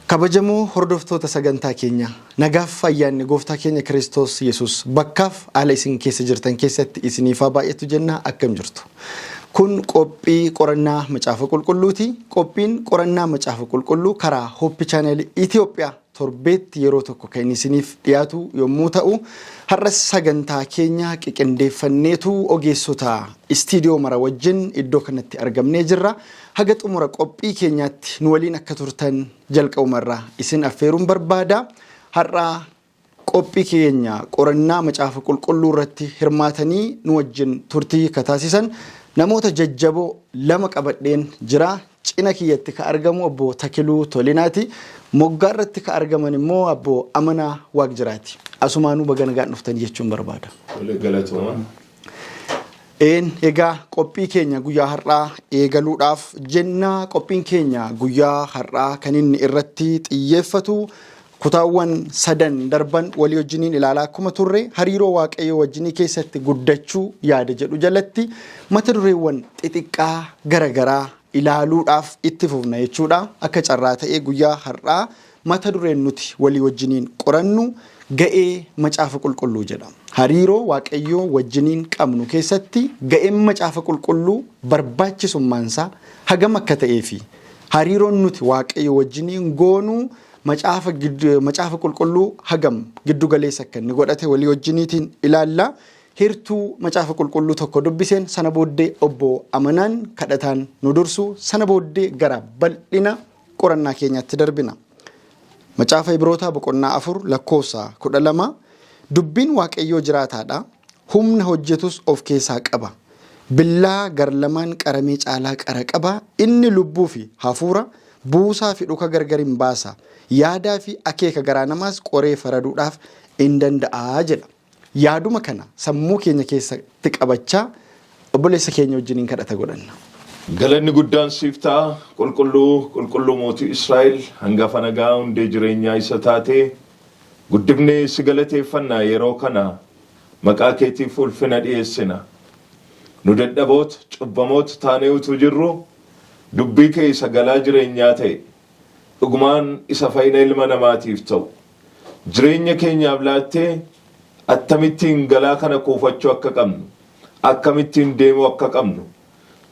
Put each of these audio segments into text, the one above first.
Kabajamoo hordoftoota sagantaa keenya nagaaf ayyaanni gooftaa keenya Kiristoos Yesuus bakkaaf haala isin keessa jirtan keessatti isiniif baay'atu jenna akkam jirtu. Kun qophii qorannaa macaafa qulqulluuti. Qophiin qorannaa macaafa qulqulluu karaa Hope Channel Itoophiyaa torbeetti yeroo tokko kan isiniif dhiyaatu yommuu ta'u, har'as sagantaa keenya qiqindeeffanneetu ogeessota istiidiyoo mara wajjin iddoo kanatti argamnee jirra. Haga xumura qophii keenyaatti nu waliin akka turtan jalqabumarraa isin affeeruun barbaada. Har'a qophii keenya qorannaa macaafa qulqulluu irratti hirmaatanii nu wajjin turtii kataasisan namoota jajjaboo lama qabadheen jira. Cina kiyyatti ka argamu obbo Takiluu Tolinaati. Moggaa irratti ka argaman immoo obbo Amanaa Waaqjiraati. Asumaanuu baga nagaan dhuftan jechuun barbaada. Egaa qophii keenya guyyaa har'aa eegaluudhaaf jenna. Qophiin keenya guyyaa har'aa kan inni irratti xiyyeeffatu kutaawwan sadan darban walii wajjiniin ilaalaa akkuma turre hariiroo waaqayyoo wajjinii keessatti guddachuu yaada jedhu jalatti mata dureewwan xixiqqaa garagaraa ilaaluudhaaf itti fufna jechuudha. Akka carraa ta'ee guyyaa har'aa mata dureen nuti walii wajjiniin qorannu ga'ee macaafa qulqulluu jedhama. Hariiroo waaqayyoo wajjiniin qabnu keessatti ga'een macaafa qulqulluu barbaachisummaansaa hagam akka ta'ee fi hariiroon nuti waaqayyoo wajjiniin goonuu macaafa qulqulluu hagam giddu galeessa akka inni godhate walii wajjiniitiin ilaalla. Hirtuu macaafa qulqulluu tokko dubbiseen sana booddee obbo Amanaan kadhataan nu dursu sana booddee gara bal'ina qorannaa keenyaatti darbina. Macaafa Ibrootaa boqonnaa 4 lakkoofsa 12 dubbiin waaqayyoo jiraataadha. Humna hojjetus of keessaa qaba. Billaa garlamaan qaramee caalaa qara qaba. Inni lubbuu fi hafuura buusaa fi dhuka gargar hin baasa. Yaadaa fi akeeka garaa namaas qoree faraduudhaaf hin danda'a jedha. Yaaduma kana sammuu keenya keessatti qabachaa obboleessa keenya wajjiniin kadhata godhanna. Galanni guddaan siif ta'a qulqulluu mootii Israa'el hangafa nagaa hundee jireenyaa isa taate guddifnee si galateeffannaa yeroo kana maqaa keetiif ulfina dhiyeessina. Nu dadhaboota cubbamoota taanee utuu jirru dubbii kee isa galaa jireenyaa ta'e dhugumaan isa fayyina ilma namaatiif ta'u jireenya keenyaaf laattee akkamittiin galaa kana kuufachuu akka qabnu akkamittiin deemuu akka qabnu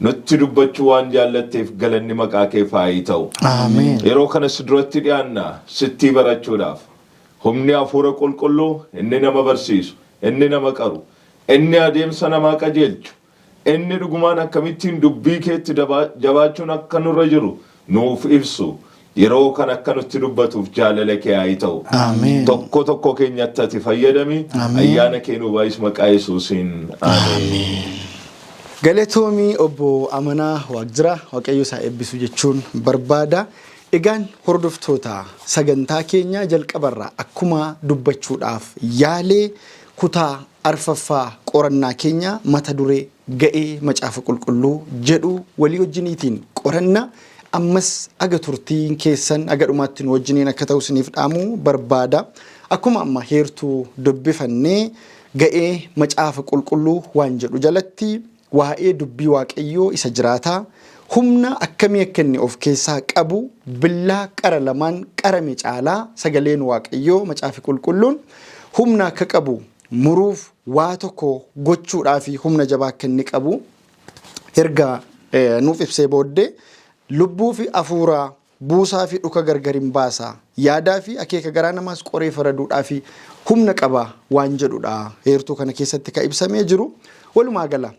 nutti dubbachuu waan jaallatteef galanni maqaa kee faayii ta'u. Ameen. Yeroo kana si duratti dhiyaanna sittii barachuudhaaf humni hafuura qulqulluu inni nama barsiisu inni nama qaru inni adeemsa namaa qajeelchu inni dhugumaan akkamittiin dubbii keetti jabaachuun akka nurra jiru nuuf ibsu yeroo kan akka nutti dubbatuuf jaalala kee haa ta'u. Ameen. Tokko keenyatti ati fayyadami. Ayyaana kee nu baay'is maqaa Yesuusiin. Ameen. Galatoomii obbo Amanaa Waaqjira waaqayyo isaa eebbisu jechuun barbaada. Egaan hordoftoota sagantaa keenya jalqabarraa akkuma dubbachuudhaaf yaalee kutaa arfaffaa qorannaa keenya mata duree ga'ee macaafa qulqulluu jedhu walii wajjiniitiin qoranna. Ammas aga turtiin keessan aga dhumaatti nu wajjiniin akka ta'u isiniif dhaamuu barbaada. Akkuma amma heertuu dubbifannee ga'ee macaafa qulqulluu waan jedhu jalatti waa'ee dubbii waaqayyoo isa jiraataa humna akkamii akka inni of keessaa qabu billaa qara lamaan qarame caalaa sagaleen waaqayyoo macaafi qulqulluun humna akka qabu muruuf waa tokko gochuudhaaf humna jabaa akka inni qabu erga nuuf ibsee booddee lubbuu fi hafuura buusaa fi dhuka gargar hin baasa. Yaadaa fi akeeka garaa namaas qoree faraduudhaaf humna qaba waan jedhudha. Heertuu kana keessatti ka ibsamee jiru. Walumaa gala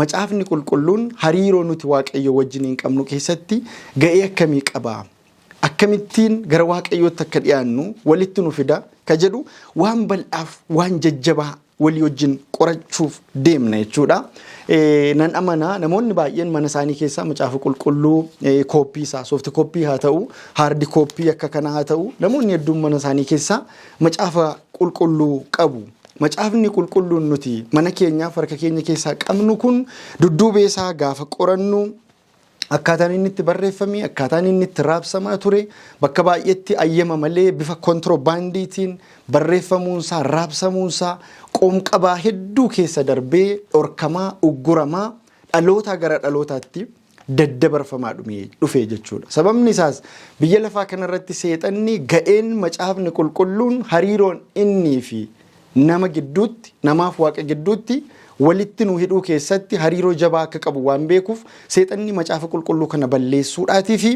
macaafni qulqulluun hariiroo nuti waaqayyo wajjiniin qabnu keessatti ga'ee akkamii qaba? Akkamittiin gara waaqayyootti akka dhiyaannu walitti nu fida ka jedhu waan bal'aaf waan jajjabaa walii wajjin qorachuuf deemna jechuudha. Nan amanaa namoonni baay'een mana isaanii keessaa macaafa qulqulluu kooppii isaa soofti kooppii haa ta'u haardi kooppii akka kana haa ta'u namoonni hedduun mana isaanii keessaa macaafa qulqulluu qabu. Macaafni qulqulluun nuti mana keenyaaf harka keenya keessaa qabnu kun dudduubee isaa gaafa qorannu akkaataan inni itti barreeffame akkaataan inni itti raabsamaa ture bakka baay'eetti ayyama malee bifa kontiroobaandiitiin barreeffamuunsaa raabsamuunsaa qoomqabaa hedduu keessa darbee dhorkamaa ugguramaa dhaloota gara dhalootaatti daddabarfamaa dhufee jechuudha. Sababni isaas biyya lafaa kanarratti seexanni ga'een macaafni qulqulluun hariiroon innii fi nama gidduutti namaaf waaqa gidduutti walitti nu hidhuu keessatti hariiroo jabaa akka qabu waan beekuuf seexanni macaafa qulqulluu kana balleessuudhaatii fi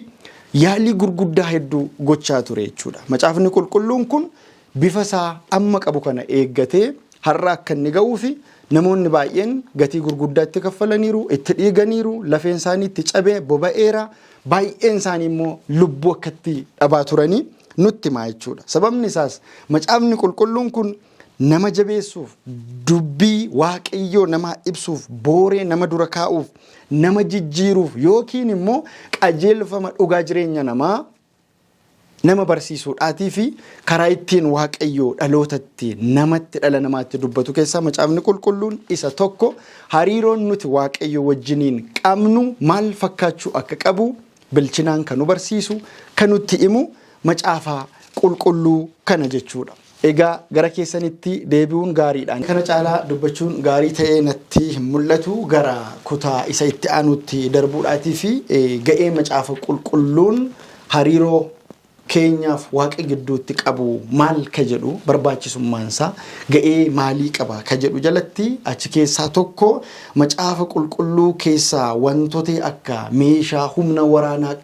yaalii gurguddaa hedduu gochaa ture jechuudha. Macaafni qulqulluun kun bifa isaa amma qabu kana eeggatee har'a akka inni ga'uu fi namoonni baay'een gatii gurguddaa itti kaffalaniiru, itti dhiiganiiru, lafeen isaanii itti cabee boba'eera, baay'een isaanii immoo lubbuu akka itti dhabaa turanii nutti himaa jechuudha. Sababni isaas macaafni qulqulluun kun nama jabeessuuf, dubbii waaqayyoo nama ibsuuf, booree nama dura kaa'uuf, nama jijjiiruuf yookiin immoo qajeelfama dhugaa jireenya namaa nama barsiisuudhaatii fi karaa ittiin waaqayyoo dhalootatti namatti dhala namaatti dubbatu keessaa macaafni qulqulluun isa tokko. Hariiroon nuti waaqayyoo wajjiniin qabnu maal fakkaachuu akka qabu bilchinaan kan nu barsiisu kan nutti himu macaafa qulqulluu kana jechuudha. Egaa gara keessanitti deebi'uun gaariidhaan kana caalaa dubbachuun gaarii ta'ee natti hin mul'atu. Gara kutaa isa itti aanutti darbuudhaatii fi ga'ee macaafa qulqulluun hariiroo keenyaaf waaqa gidduutti qabu maal ka jedhu barbaachisummaansaa ga'ee maalii qaba ka jedhu jalatti achi keessaa tokko macaafa qulqulluu keessaa wantoota akka meeshaa humna waraanaa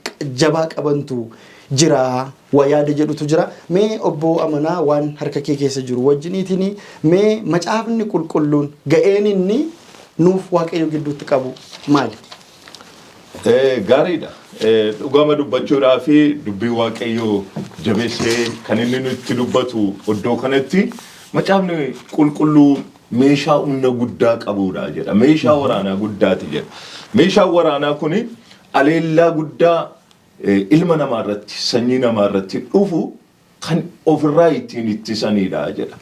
jabaa qabantu jira yaada jedhutu jira. Mee obbo Amanaa waan harka kee keessa jiru wajjiniitiin mee macaafni qulqulluun ga'een inni nuuf waaqayyo gidduutti qabu maali? Gaariidha. Dhugama dubbachuudhaa fi dubbii waaqayyoo jabeessee kan inni nutti dubbatu iddoo kanatti macaafni qulqulluu meeshaa humna guddaa qabudha jedha. Meeshaa waraanaa guddaati jedha. Meeshaan waraanaa kuni aleellaa guddaa ilma namaa irratti, sanyii namaa irratti dhufu kan ofirraa ittiin ittisanidha jedha.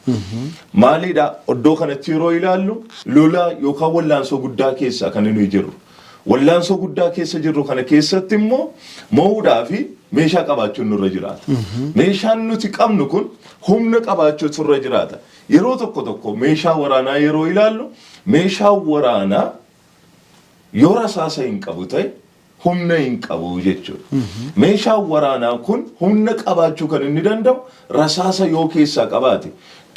Maalidha? Iddoo kanatti yeroo ilaallu lola yookaan wallaansoo guddaa keessa kan inni jiru. Wallaansoo guddaa keessa jirru kana keessatti immoo mo'uudhaa fi meeshaa qabaachuun nurra jiraata. Meeshaan nuti qabnu kun humna qabaachuutu nurra jiraata. Yeroo tokko tokko meeshaa waraanaa yeroo ilaallu meeshaa waraanaa yoo rasaasa hin qabu ta'e humna hin qabu jechuudha. Meeshaan waraanaa kun humna qabaachuu kan inni danda'u rasaasa yoo keessaa qabaate,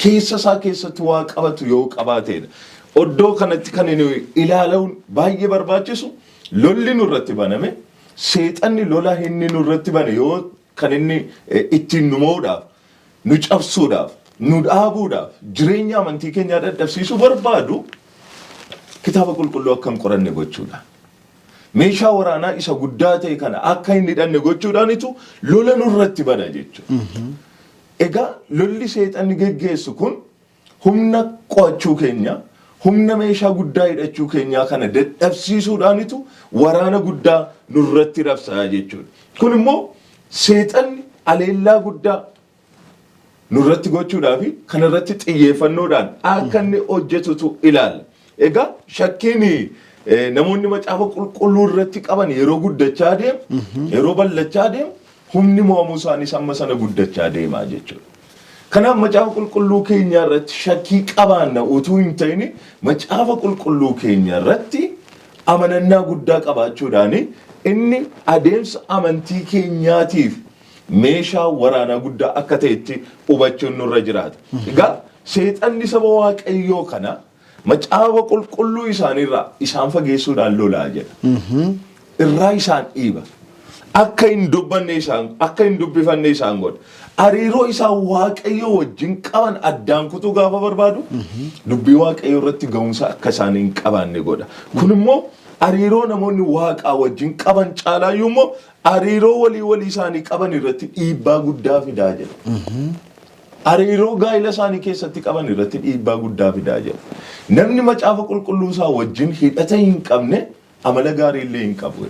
keessa isaa keessatti waa qabatu yoo qabaateedha. Oddoo kanatti kan inni ilaaluun baay'ee barbaachisu lolli nurratti baname seexanni lola inni nurratti bane yoo kan inni ittiin nu mo'uudhaaf, nu cabsuudhaaf, nu dhaabuudhaaf, jireenya amantii keenyaa dadhabsiisuu barbaadu kitaaba qulqulluu akka hin qoranne gochuudha. Meeshaa waraanaa isa guddaa ta'e kana akka hin hidhanne gochuudhaanitu lola nurratti bana jechuudha. Egaa lolli seexanni geggeessu kun humna qo'achuu keenya, humna meeshaa guddaa hidhachuu keenyaa kana dadhabsiisuudhaanitu waraana guddaa nurratti rabsaa jechuudha. Kun immoo seexanni aleellaa guddaa nurratti gochuudhaa fi kanarratti xiyyeeffannoodhaan akka inni hojjetutu ilaalla. Egaa shakkiin namoonni macaafa qulqulluu irratti qaban yeroo guddachaa deemu, yeroo bal'achaa deemu, humni mo'amuu isaanii amma sana guddachaa deemaa jechuudha. Kanaaf macaafa qulqulluu keenya irratti shakkii qabaanna utuu hin ta'in macaafa qulqulluu keenya irratti amanannaa guddaa qabaachuudhaan inni adeemsa amantii keenyaatiif meeshaa waraanaa guddaa akka ta'etti hubachuun nurra jiraata. Egaa seexanni saba waaqayyoo kana macaafa qulqulluu isaaniirraa isaan fageessuudhaan lolaa jedha. Irraa isaan dhiiba. Akka hin dubbifanne isaan godha. Hariiroo isaa waaqayyoo wajjin qaban addaan kutuu gaafa barbaadu dubbii waaqayyoo irratti ga'umsa akka isaan hin qabaanne godha. Kun immoo hariiroo namoonni waaqaa wajjin qaban caalaayyuu immoo hariiroo walii isaanii qaban irratti dhiibbaa guddaa fidaa jedha. Hariiroo gaa'ila isaanii keessatti qaban irratti dhiibbaa guddaa fidaa jedha. Namni macaafa qulqulluu isaa wajjin hidhata hin qabne amala gaarii illee hin qabu.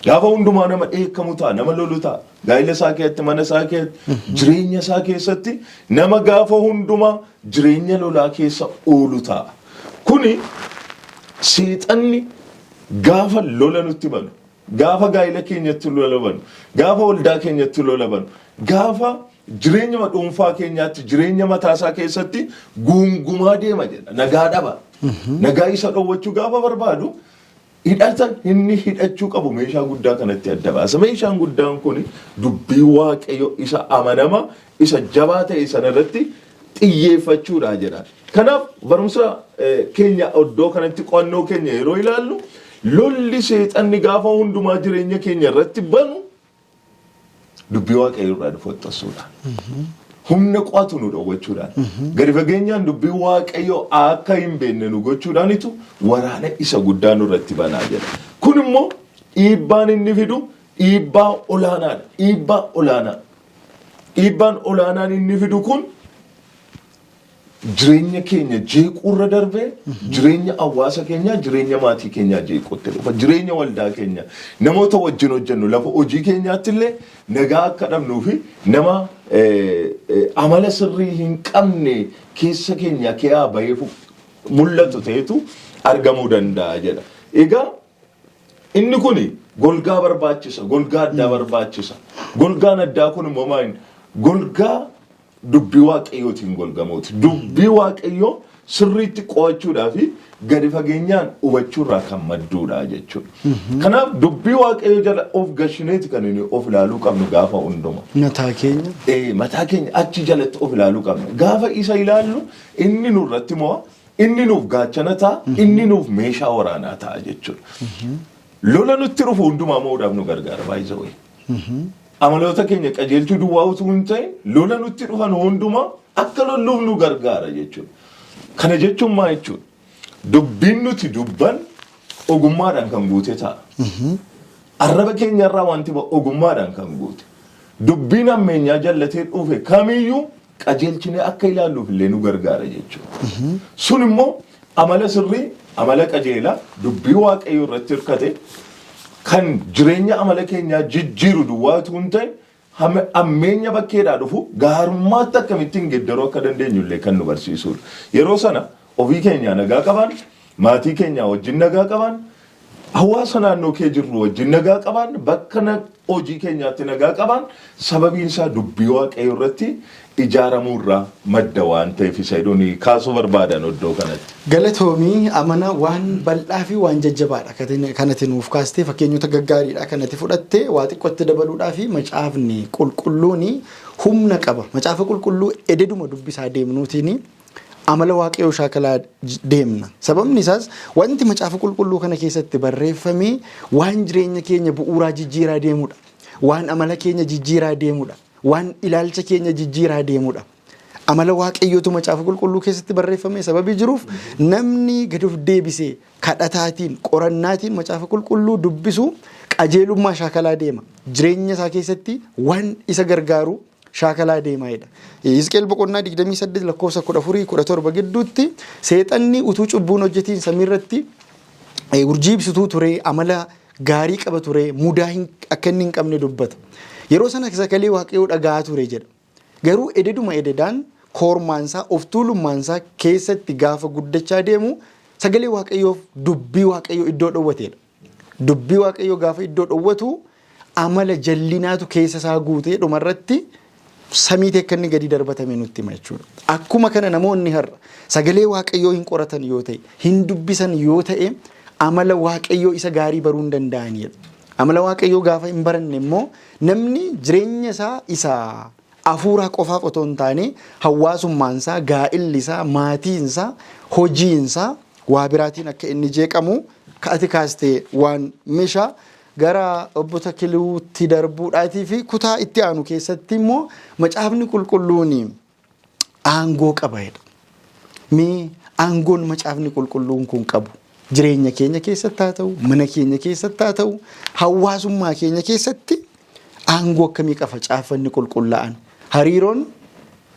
Gaafa hundumaa nama dheekkamu ta'a, nama lolu ta'a. Gaa'ila isaa keessatti, mana isaa keessatti, jireenya isaa keessatti nama gaafa hundumaa jireenya lolaa keessa oolu ta'a. Kuni seexanni gaafa lola nutti banu, gaafa gaa'ila keenyatti lola banu, gaafa waldaa keenyatti lola banu, gaafa jireenya dhuunfaa keenyaatti, jireenya mataasaa keessatti guungumaa deema jedha. Nagaa dhaba. Nagaa isa dhowwachuu gaafa barbaadu hidhata inni hidhachuu qabu meeshaa guddaa kanatti adda baasa. Meeshaan guddaan kun dubbii waaqayyo isa amanama isa jabaa ta'e sanarratti xiyyeeffachuudha jedha. Kanaaf barumsa keenya iddoo kanatti qo'annoo keenya yeroo ilaallu lolli seexanni gaafa hundumaa jireenya keenya irratti banu dubbii waaqayyo irraa dhufu xasuudha. Humna qo'atu nu dhowwachuudhaan gadi fageenyaan dubbii waaqayyo akka hin beekne nu gochuudhaanitu waraana isa guddaa nurratti banaa jedha. Kun immoo dhiibbaan inni fidu dhiibbaa olaanaadha. Dhiibbaan olaanaan inni fidu kun jireenya keenya jeequurra darbee jireenya hawaasa keenyaa jireenya maatii keenyaa jeequutti dhufa. Jireenya waldaa keenya namoota wajjin hojjennu lafa hojii keenyaatti illee nagaa akka dhabnuu fi nama amala sirrii hin qabne keessa keenya keessaa bahee mul'atu ta'etu argamuu danda'a jedha. Egaa inni kun golgaa barbaachisa, golgaa addaa barbaachisa. Golgaan addaa kun immoo maali? Golgaa dubbii waaqayyootiin golgamooti. Dubbii waaqayyoo sirriitti qo'achuudhaa fi gadi fageenyaan hubachuurraa kan madduudha jechuudha. Kanaaf dubbii waaqayyoo jala of gashineeti kan inni of ilaaluu qabnu gaafa hunduma. Mataa keenya. Mataa keenya achi jalatti of ilaaluu qabna. Gaafa isa ilaallu inni nurratti mo'a, inni nuuf gaachana ta'a, inni nuuf meeshaa waraanaa ta'a jechuudha. Lola nutti dhufu hundumaa mo'uudhaaf nu gargaara baay'ee. Amaloota keenya qajeelchuu duwwaa utuu hin ta'in lola nutti dhufan hundumaa akka lolluuf nu gargaara jechuudha. Kana jechuun maa jechuudha? Dubbiin nuti dubban ogummaadhaan kan guute ta'a. Arraba keenyarraa wanti ogummaadhaan kan guute. Dubbiin ammeenyaa jallatee dhufe kamiyyuu qajeelchinee akka ilaalluuf illee nu gargaara jechuudha. Sun immoo amala sirrii, amala qajeelaa, dubbii waaqayyoo irratti hirkate kan jireenya amala keenyaa jijjiiru duwwaatu hin ta'in ammeenya bakkeedhaa dhufu gaarummaatti akkamittiin geddaruu akka dandeenyu illee kan nu barsiisudha. Yeroo sana ofii keenyaa nagaa qaban, maatii keenyaa wajjin nagaa qaban, hawaasa naannoo kee jirru wajjin nagaa qaban, bakka hojii keenyaatti nagaa qaban, sababiin isaa dubbii waaqayyoo irratti ijaaramuurraa madda waan ta'eef isa hidhuun kaasuu barbaadan iddoo kanatti. Galatoomii amana waan bal'aa fi waan jajjabaadha kanatti nuuf kaastee fakkeenyota gaggaariidha kanatti fudhattee waa xiqqootti dabaluudhaa fi macaafni qulqulluun humna qaba. Macaafa qulqulluu ededuma dubbisaa deemnuutiin amala waaqayyoo shaakalaa deemna. Sababni isaas wanti macaafa qulqulluu kana keessatti barreeffame waan jireenya keenya bu'uuraa jijjiiraa deemudha. Waan amala keenya jijjiiraa deemudha. Waan ilaalcha keenya jijjiiraa deemudha. Amala waaqayyootu macaafa qulqulluu keessatti barreeffame sababii jiruuf namni gad of deebisee kadhataatiin qorannaatiin macaafa qulqulluu dubbisu qajeelummaa shaakalaa deema. Jireenya isaa keessatti waan isa gargaaru shaakalaa deemaadha. Hizqeel boqonnaa 28 lakkoofsa 14-17 gidduutti seexanni utuu cubbuun hojjetiin samiirratti urjii ibsituu ture, amala gaarii qaba ture, mudaa akka inni hin qabne dubbata. Yeroo sana sagalee waaqayyoo dhaga'aa ture jedha. Garuu ededuma ededaan koormaansaa of tuulummaansaa keessatti gaafa guddachaa deemu sagalee waaqayyoof dubbii waaqayyoo iddoo dhowwateedha. Dubbii waaqayyoo gaafa iddoo dhowwatu amala jallinaatu keessa isaa guutee dhumarratti samii teekkanni gadi darbatame nutti hima jechuudha. Akkuma kana namoonni har'a sagalee waaqayyoo hin qoratan yoo ta'e, hin dubbisan yoo ta'e amala waaqayyoo isa gaarii baruu hin danda'anidha. Amala waaqayyoo gaafa hin baranne immoo namni jireenya isaa isa afuuraa qofaaf otoo hin taane hawaasummaansaa, gaa'illisaa, maatiinsaa, hojiinsaa waa biraatiin akka inni jeeqamu ka'ati kaastee waan meeshaa gara obbo Takiluutti darbuudhaatii fi kutaa itti aanu keessatti immoo macaafni qulqulluun aangoo qabaadha. Mee aangoon macaafni qulqulluun kun qabu jireenya keenya keessatti haa ta'u, mana keenya keessatti haa ta'u, hawaasummaa keenya keessatti aangoo akkamii qaba caafanni qulqullaa'an? Hariiroon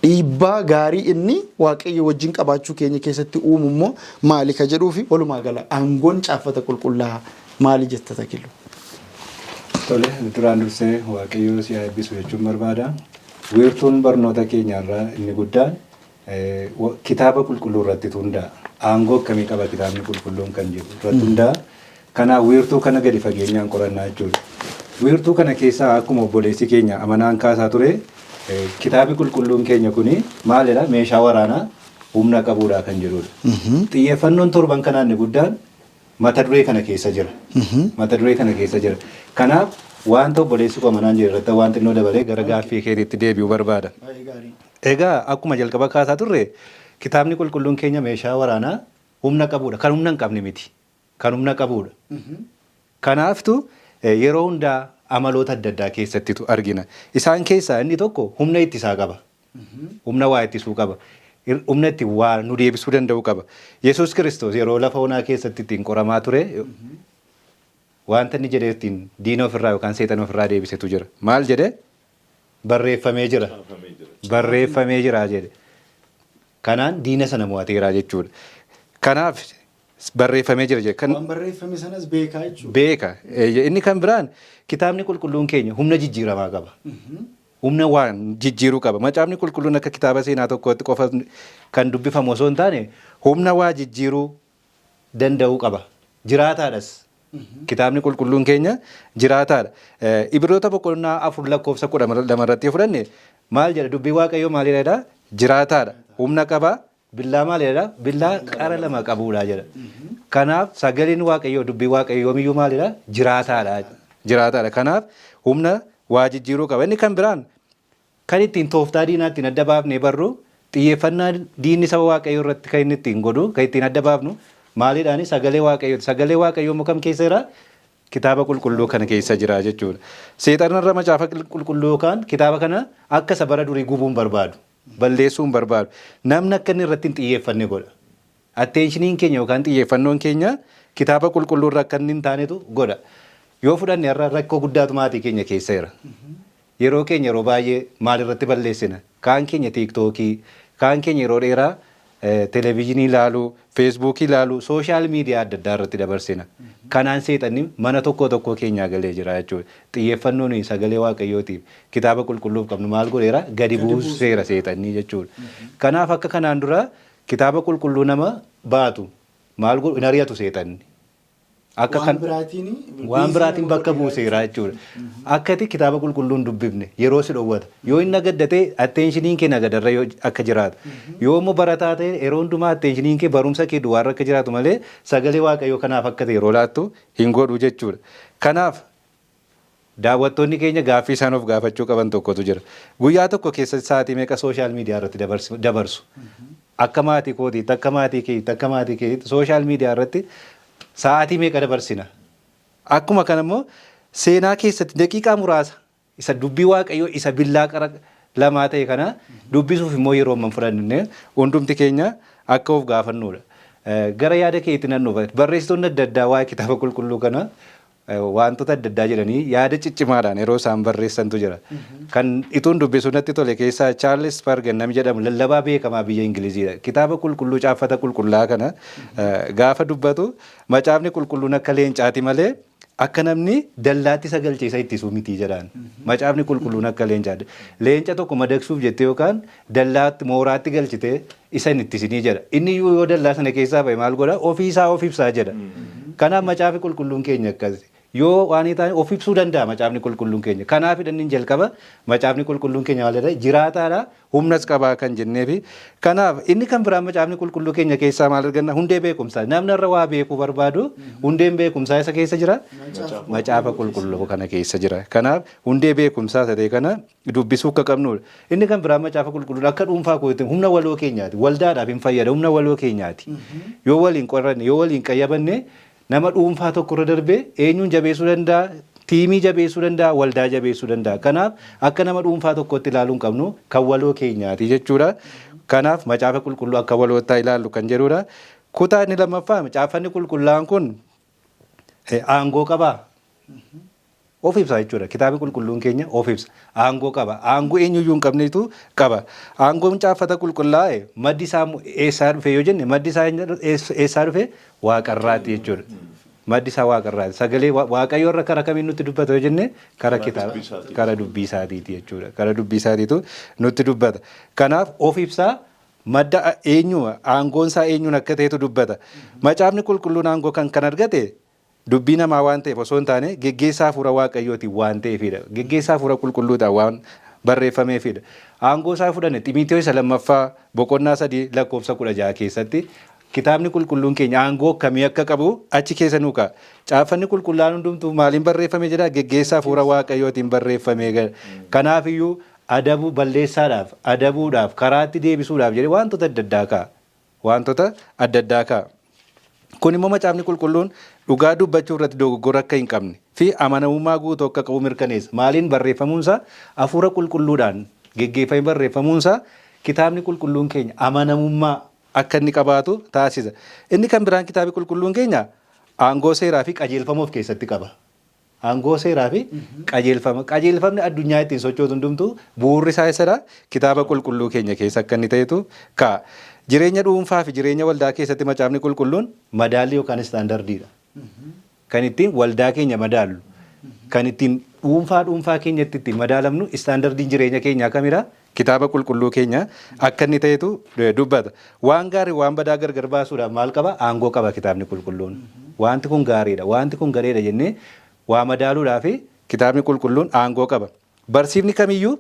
dhiibbaa gaarii inni waaqayyo wajjin qabaachuu keenya keessatti uumu immoo maali ka jedhuu fi walumaa gala aangoon caafata qulqullaa'aa maali jetta Takiluu? Tole, duraan dursee waaqayyoo si haa eebbisu jechuun barbaada. Wiirtuun barnoota keenyarraa inni guddaan kitaaba qulqulluu irratti hundaa'a. Aangoo akkamii qaba kitaabni qulqulluun kan jedhu irratti hundaa'a. Kanaaf wiirtuu kana gadi fageenyaan qorannaa jechuudha. Wiirtuu kana keessaa akkuma obboleessi keenya amanaan kaasaa ture kitaabni qulqulluun keenya kuni maalidha? Meeshaa waraanaa humna qabuudha kan jedhudha. Xiyyeeffannoon torban kanaa inni guddaan mata duree kana keessa jira. Mata duree kana keessa jira. Kanaaf wanta obboleessi qamanaan jirratti waan xinnoo dabalee gara gaaffii keetiitti deebi'uu barbaada. Egaa akkuma jalqaba kaasaa turre kitaabni qulqulluun keenya meeshaa waraanaa humna qabudha. Kan humna hin qabne miti. Kan humna qabudha. Kanaaftu yeroo hundaa amaloota adda addaa keessattitu argina. Isaan keessaa inni tokko humna ittisaa qaba. Humna waa ittisuu qaba. Humna itti waa nu deebisuu danda'u qaba. Yesuus Kiristoos yeroo lafa onaa keessatti ittiin qoramaa ture wanta inni jedhee ittiin diina ofirraa yookaan seexana ofirraa deebisetu jira. Maal jedhee? Barreeffamee jira. Barreeffamee jira jedhe. Kanaan diina sana mo'ateeraa jechuudha. Kanaaf barreeffamee jira jedhe. Waan barreeffame sanas beekaa jechuudha. Beeka. Inni kan biraan kitaabni qulqulluun keenya humna jijjiiramaa qaba. Humna waan jijjiiruu qaba. Macaafni qulqulluun akka kitaaba seenaa tokkotti qofa kan dubbifamu osoo hin taane humna waa jijjiiruu danda'uu qaba. Jiraataadhas. Kitaabni qulqulluun keenya jiraataadha. Ibroota boqonnaa 4 lakkoofsa 12 irratti fudhanne maal jedha dubbii waaqayyoo maalidha? Jiraataadha. Humna qaba. Billaa maalidha? Billaa qara 2 qabudha jedha. Kanaaf sagaleen waaqayyoo dubbii waaqayyoo yoomiyyuu maalidha? Jiraataadha. Jiraataadha. Kanaaf humna waa jijjiiruu qaba. Inni kan biraan kan ittiin tooftaa diinaa ittiin adda baafnee barru xiyyeeffannaa diinni saba waaqayyoo irratti kan inni ittiin godhu kan ittiin adda baafnu maalidhaani sagalee waaqayyooti. Sagalee waaqayyoo immoo kam keessa jira? Kitaaba qulqulluu kana keessa jira jechuudha. Seexanarra macaafa qulqulluu yookaan kitaaba kana akka isa bara durii gubuun barbaadu. Balleessuun barbaadu. Namni akka inni irratti hin xiyyeeffanne godha. Atteeshiniin keenya yookaan xiyyeeffannoon keenya kitaaba qulqulluu irra akka inni hin taanetu godha. Yoo fudhanne irra rakkoo guddaatu maatii keenya keessa jira. Yeroo keenya yeroo baay'ee maal irratti balleessina? Kaan keenya tiiktookii, kaan keenya yeroo dheeraa televezyiinii ilaaluu, feesbuukii ilaaluu, sooshaal miidiyaa adda addaa irratti dabarsina. Kanaan seexanni mana tokko keenyaa galee jira jechuudha. Xiyyeeffannoon sagalee waaqayyootiif kitaaba qulqulluuf qabnu maal godheera? Gadi buuseera seexannii jechuudha. Kanaaf akka kanaan dura kitaaba qulqulluu nama baatu maal godhu hin ari'atu seexanni. Akka kan waan biraatiin bakka buuseera jechuudha. Akkati kitaaba qulqulluun dubbifne yeroo si dhowwata. Yoo inni nagaddatee atteeshiniin kee nagadarra akka jiraatu. Yoo immoo barataa ta'e yeroo hundumaa atteeshiniin kee barumsa kee duwwaarra akka jiraatu malee sagalee waaqayyoo kanaaf akka ta'e yeroo laattu hin godhu jechuudha. Kanaaf daawwattoonni keenya gaaffii isaan of gaafachuu qaban tokkotu jira. Guyyaa tokko keessatti sa'aatii meeqa sooshaal miidiyaa irratti dabarsu? Akka maatii kootiitti, akka maatii keetiitti, akka maatii keetiitti sooshaal miidiyaa irratti sa'aatii meeqa dabarsina? Akkuma kana immoo seenaa keessatti daqiiqaa muraasa isa dubbii waaqayyoo isa billaa qara 2 ta'e kana dubbisuuf immoo yeroo amman fudhanne hundumti keenya akka of gaafannudha. Gara yaada keetti nan dhufa. Barreessitoonni adda addaa waa'ee kitaaba qulqulluu kana wantoota adda addaa jedhanii yaada ciccimaadhaan yeroo isaan barreessantu jira. Kan ituun dubbisuu natti tole keessaa Charles Spurgeon namni jedhamu lallabaa beekamaa biyya Ingiliziidha. Kitaaba qulqulluu caaffata qulqullaa kana gaafa dubbatu macaafni qulqulluun akka leencaati malee akka namni dallaatti isa galchee isa ittisuu miti jedhaan. Macaafni qulqulluun akka leencaati. Leenca tokko madaqsuuf jettee yookaan dallaatti mooraatti galchitee isa hin ittisinii jedha. Inni yoo dallaa sana keessaa bahe maal godha? Ofiisaa of ibsaa jedha. Kanaaf macaafni qulqulluun keenya akkasi. Yoo waan ta'e of ibsuu danda'a macaafni qulqulluun keenya. Kanaaf hidhanni jalqaba macaafni qulqulluun keenya maal jedha? Jiraataadha, humnas qabaa kan jenneefi. Kanaaf inni kan biraan macaafni qulqulluu keenya keessaa maal arganna? Hundee beekumsaa. Namni irra waa beekuu barbaadu hundeen beekumsaa isa keessa jira? Macaafa qulqulluu kana keessa jira. Kanaaf hundee beekumsaa ta'e kana dubbisuu akka qabnudha. Inni kan biraan macaafa qulqulluu akka dhuunfaa kootti humna waloo keenyaati. Waldaadhaaf hin fayyada humna waloo keenyaati. Yoo waliin qoranne, yoo waliin qayyabanne nama dhuunfaa tokko irra darbee eenyuun jabeessuu danda'a? Tiimii jabeessuu danda'a? Waldaa jabeessuu danda'a? Kanaaf akka nama dhuunfaa tokkotti ilaaluu hin qabnu kan waloo keenyaati jechuudha. Kanaaf macaafa qulqulluu akka walootaa ilaallu kan jedhudha. Kutaa inni lammaffaa macaafanni qulqullaa'aan kun aangoo qabaa? Of ibsa jechuudha. Kitaabni qulqulluun keenya of ibsa. Aangoo qaba. Aangoo eenyuyyuu hin qabnetu qaba. Aangoon caafata qulqullaa'e maddi isaa eessaa dhufe yoo jenne maddi isaa eessaa dhufe waaqarraati jechuudha. Maddi isaa waaqarraati. Sagalee waaqayyoo irra karaa kamiin nutti dubbata yoo jenne karaa kitaaba karaa dubbii isaatiiti jechuudha. Karaa dubbii isaatiitu nutti dubbata. Kanaaf of ibsaa madda eenyu aangoon isaa eenyuun akka ta'etu dubbata. Macaafni qulqulluun aangoo kan argate dubbii namaa waan ta'eef osoo hin taane geggeessaa hafuura waaqayyooti waan ta'eefidha. Geggeessaa hafuura qulqulluudhaan waan barreeffameefidha. Aangoo isaa fudhanne Ximiitiyoos 2 boqonnaa 3 lakkoofsa 16 keessatti kitaabni qulqulluun keenya aangoo akkamii akka qabu achi keessa nuu ka'a. Caaffanni qulqullaa'aan hundumtuu maaliin barreeffame jedhaa? Geggeessaa hafuura waaqayyootiin barreeffame. Kanaafiyyuu adabuu balleessaadhaaf, adabuudhaaf, karaatti deebisuudhaaf jedhee wantoota adda addaa ka'a. Wantoota adda addaa ka'a. Kun immoo macaafni qulqulluun dhugaa dubbachuu irratti dogoggora akka hin qabne fi amanamummaa guutuu akka qabu mirkaneessa. Maaliin barreeffamuunsaa? Hafuura qulqulluudhaan geggeeffamee barreeffamuunsaa kitaabni qulqulluun keenya amanamummaa akka inni qabaatu taasisa. Inni kan biraan kitaabni qulqulluun keenya aangoo seeraa fi qajeelfama of keessatti qaba. Aangoo seeraa fi qajeelfama. Qajeelfamni addunyaa ittiin sochootu hundumtuu bu'uurri isaa eessadha? Kitaaba qulqulluu keenya keessa akka inni ta'etu ka'a. Jireenya dhuunfaa fi jireenya waldaa keessatti macaafni qulqulluun madaalli yookaan istaandardiidha. Kan ittiin waldaa keenya madaallu, kan ittiin dhuunfaa keenyatti ittiin madaalamnu istaandardiin jireenya keenyaa kamidha? Kitaaba qulqulluu keenya akka inni ta'etu dubbata. Waan gaarii waan badaa gargar baasuudhaaf maal qaba? Aangoo qaba kitaabni qulqulluun. Wanti kun gaariidha, wanti kun gareedha jennee waa madaaluudhaaf kitaabni qulqulluun aangoo qaba. Barsiifni kamiyyuu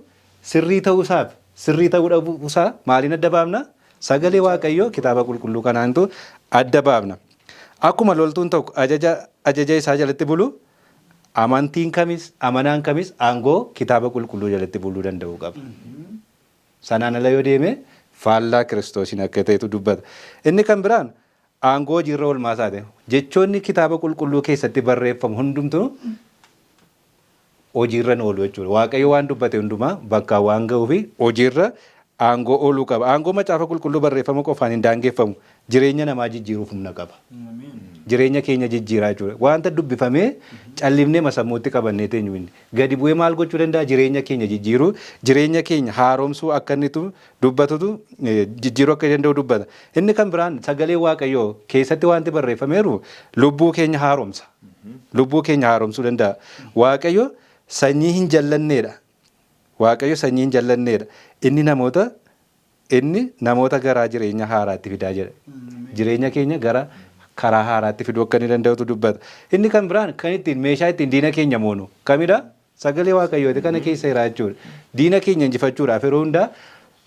sirrii ta'uusaaf sirrii ta'uu dhabuusaa maaliin adda baafna? Sagalee waaqayyoo kitaaba qulqulluu kanaantu adda baafna. Akkuma loltuun tokko ajaja isaa jalatti bulu, amantiin kamis amanaan kamis aangoo kitaaba qulqulluu jalatti buluu danda'uu qaba. Sanaan ala yoo deeme faallaa kiristoosiin akka ta'etu dubbata. Inni kan biraan aangoo hojiirra oolmaa isaati. Jechoonni kitaaba qulqulluu keessatti barreeffamu hundumtuu hojiirra oolu jechuudha. Waaqayyo waan dubbate hundumaa bakka waan ga'uu fi hojiirra aangoo ooluu qaba. Aangoo macaafa qulqulluu barreeffama qofaan hin daangeffamu. Jireenya namaa jijjiiruuf humna qaba. Jireenya keenya jijjiiraa jechuudha. Wanta dubbifamee callifnee sammuutti qabannee teenyu inni. Gadi bu'ee maal gochuu danda'a? Jireenya keenya jijjiiruu, jireenya keenya haaromsuu akka inni dubbatutu jijjiiruu akka danda'u dubbata. Inni kan biraan sagalee waaqayyoo keessatti wanti barreeffameeru lubbuu keenya haaromsa. Lubbuu keenya haaromsuu danda'a. Waaqayyo sanyii hin jallanneedha. Waaqayyo sanyii hin jallanneedha. Inni namoota garaa jireenya haaraatti fidaa jedha. Jireenya keenya gara karaa haaraatti fiduu akka inni danda'utu dubbata. Inni kan biraan kan ittiin meeshaa ittiin diina keenya moonu kamidha? Sagalee waaqayyooti kana keessa jira jechuudha. Diina keenya injifachuudhaaf yeroo hundaa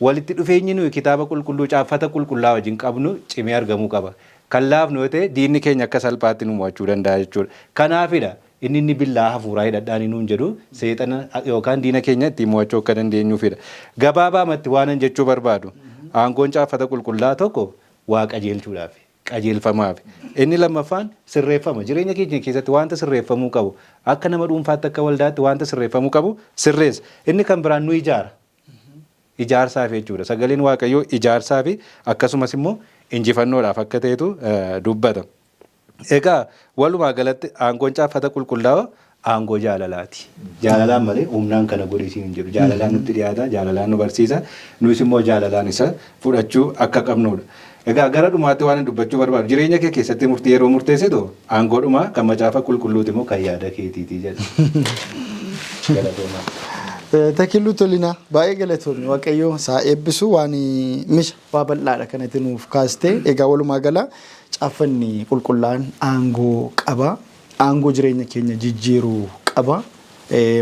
walitti dhufeenyi nuyi kitaaba qulqulluu caaffata qulqullaa wajjin qabnu cimee argamuu qaba. Kan laafnu yoo ta'e diinni keenya akka salphaatti nu mo'achuu danda'a jechuudha. Kanaafidha inni billaa hafuuraa hidhadhaan nuun jedhu seexana yookaan diina keenya ittiin mo'achuu akka dandeenyuufidha. Gabaabaamatti waanan jechuu barbaadu aangoon caaffata qulqullaa tokko waa qajeelchuudhaaf. Qajeelfamaaf. Inni lammaffaan sirreeffama. Jireenya keenya keessatti wanta sirreeffamuu qabu akka nama dhuunfaatti akka waldaatti wanta sirreeffamuu qabu sirreessa. Inni kan biraan nu ijaara. Ijaarsaaf jechuudha. Sagaleen waaqayyoo ijaarsaaf akkasumas immoo injifannoodhaaf akka ta'etu dubbata. Egaa walumaa galatti aangoon caaffata qulqullaa'oo aangoo jaalalaati. Jaalalaan malee humnaan kana godhisiin hin jiru. Jaalalaan nutti dhiyaata, jaalalaan nu barsiisa. Nus immoo jaalalaan isa fudhachuu akka qabnudha. Egaa gara dhumaatti waan dubbachuu barbaadu jireenya kee keessatti murtii yeroo murteessitu aangoodhuma kan macaafa qulqulluuti immoo kan yaada keetiiti jedha. Takiluu Tolinaa baay'ee galatoomne waaqayyoo isaa eebbisu waan misha waa bal'aadha kanatti nuuf kaaste. Egaa walumaa gala caaffanni qulqullaa'aan aangoo qaba. Aangoo jireenya keenya jijjiiruu qaba.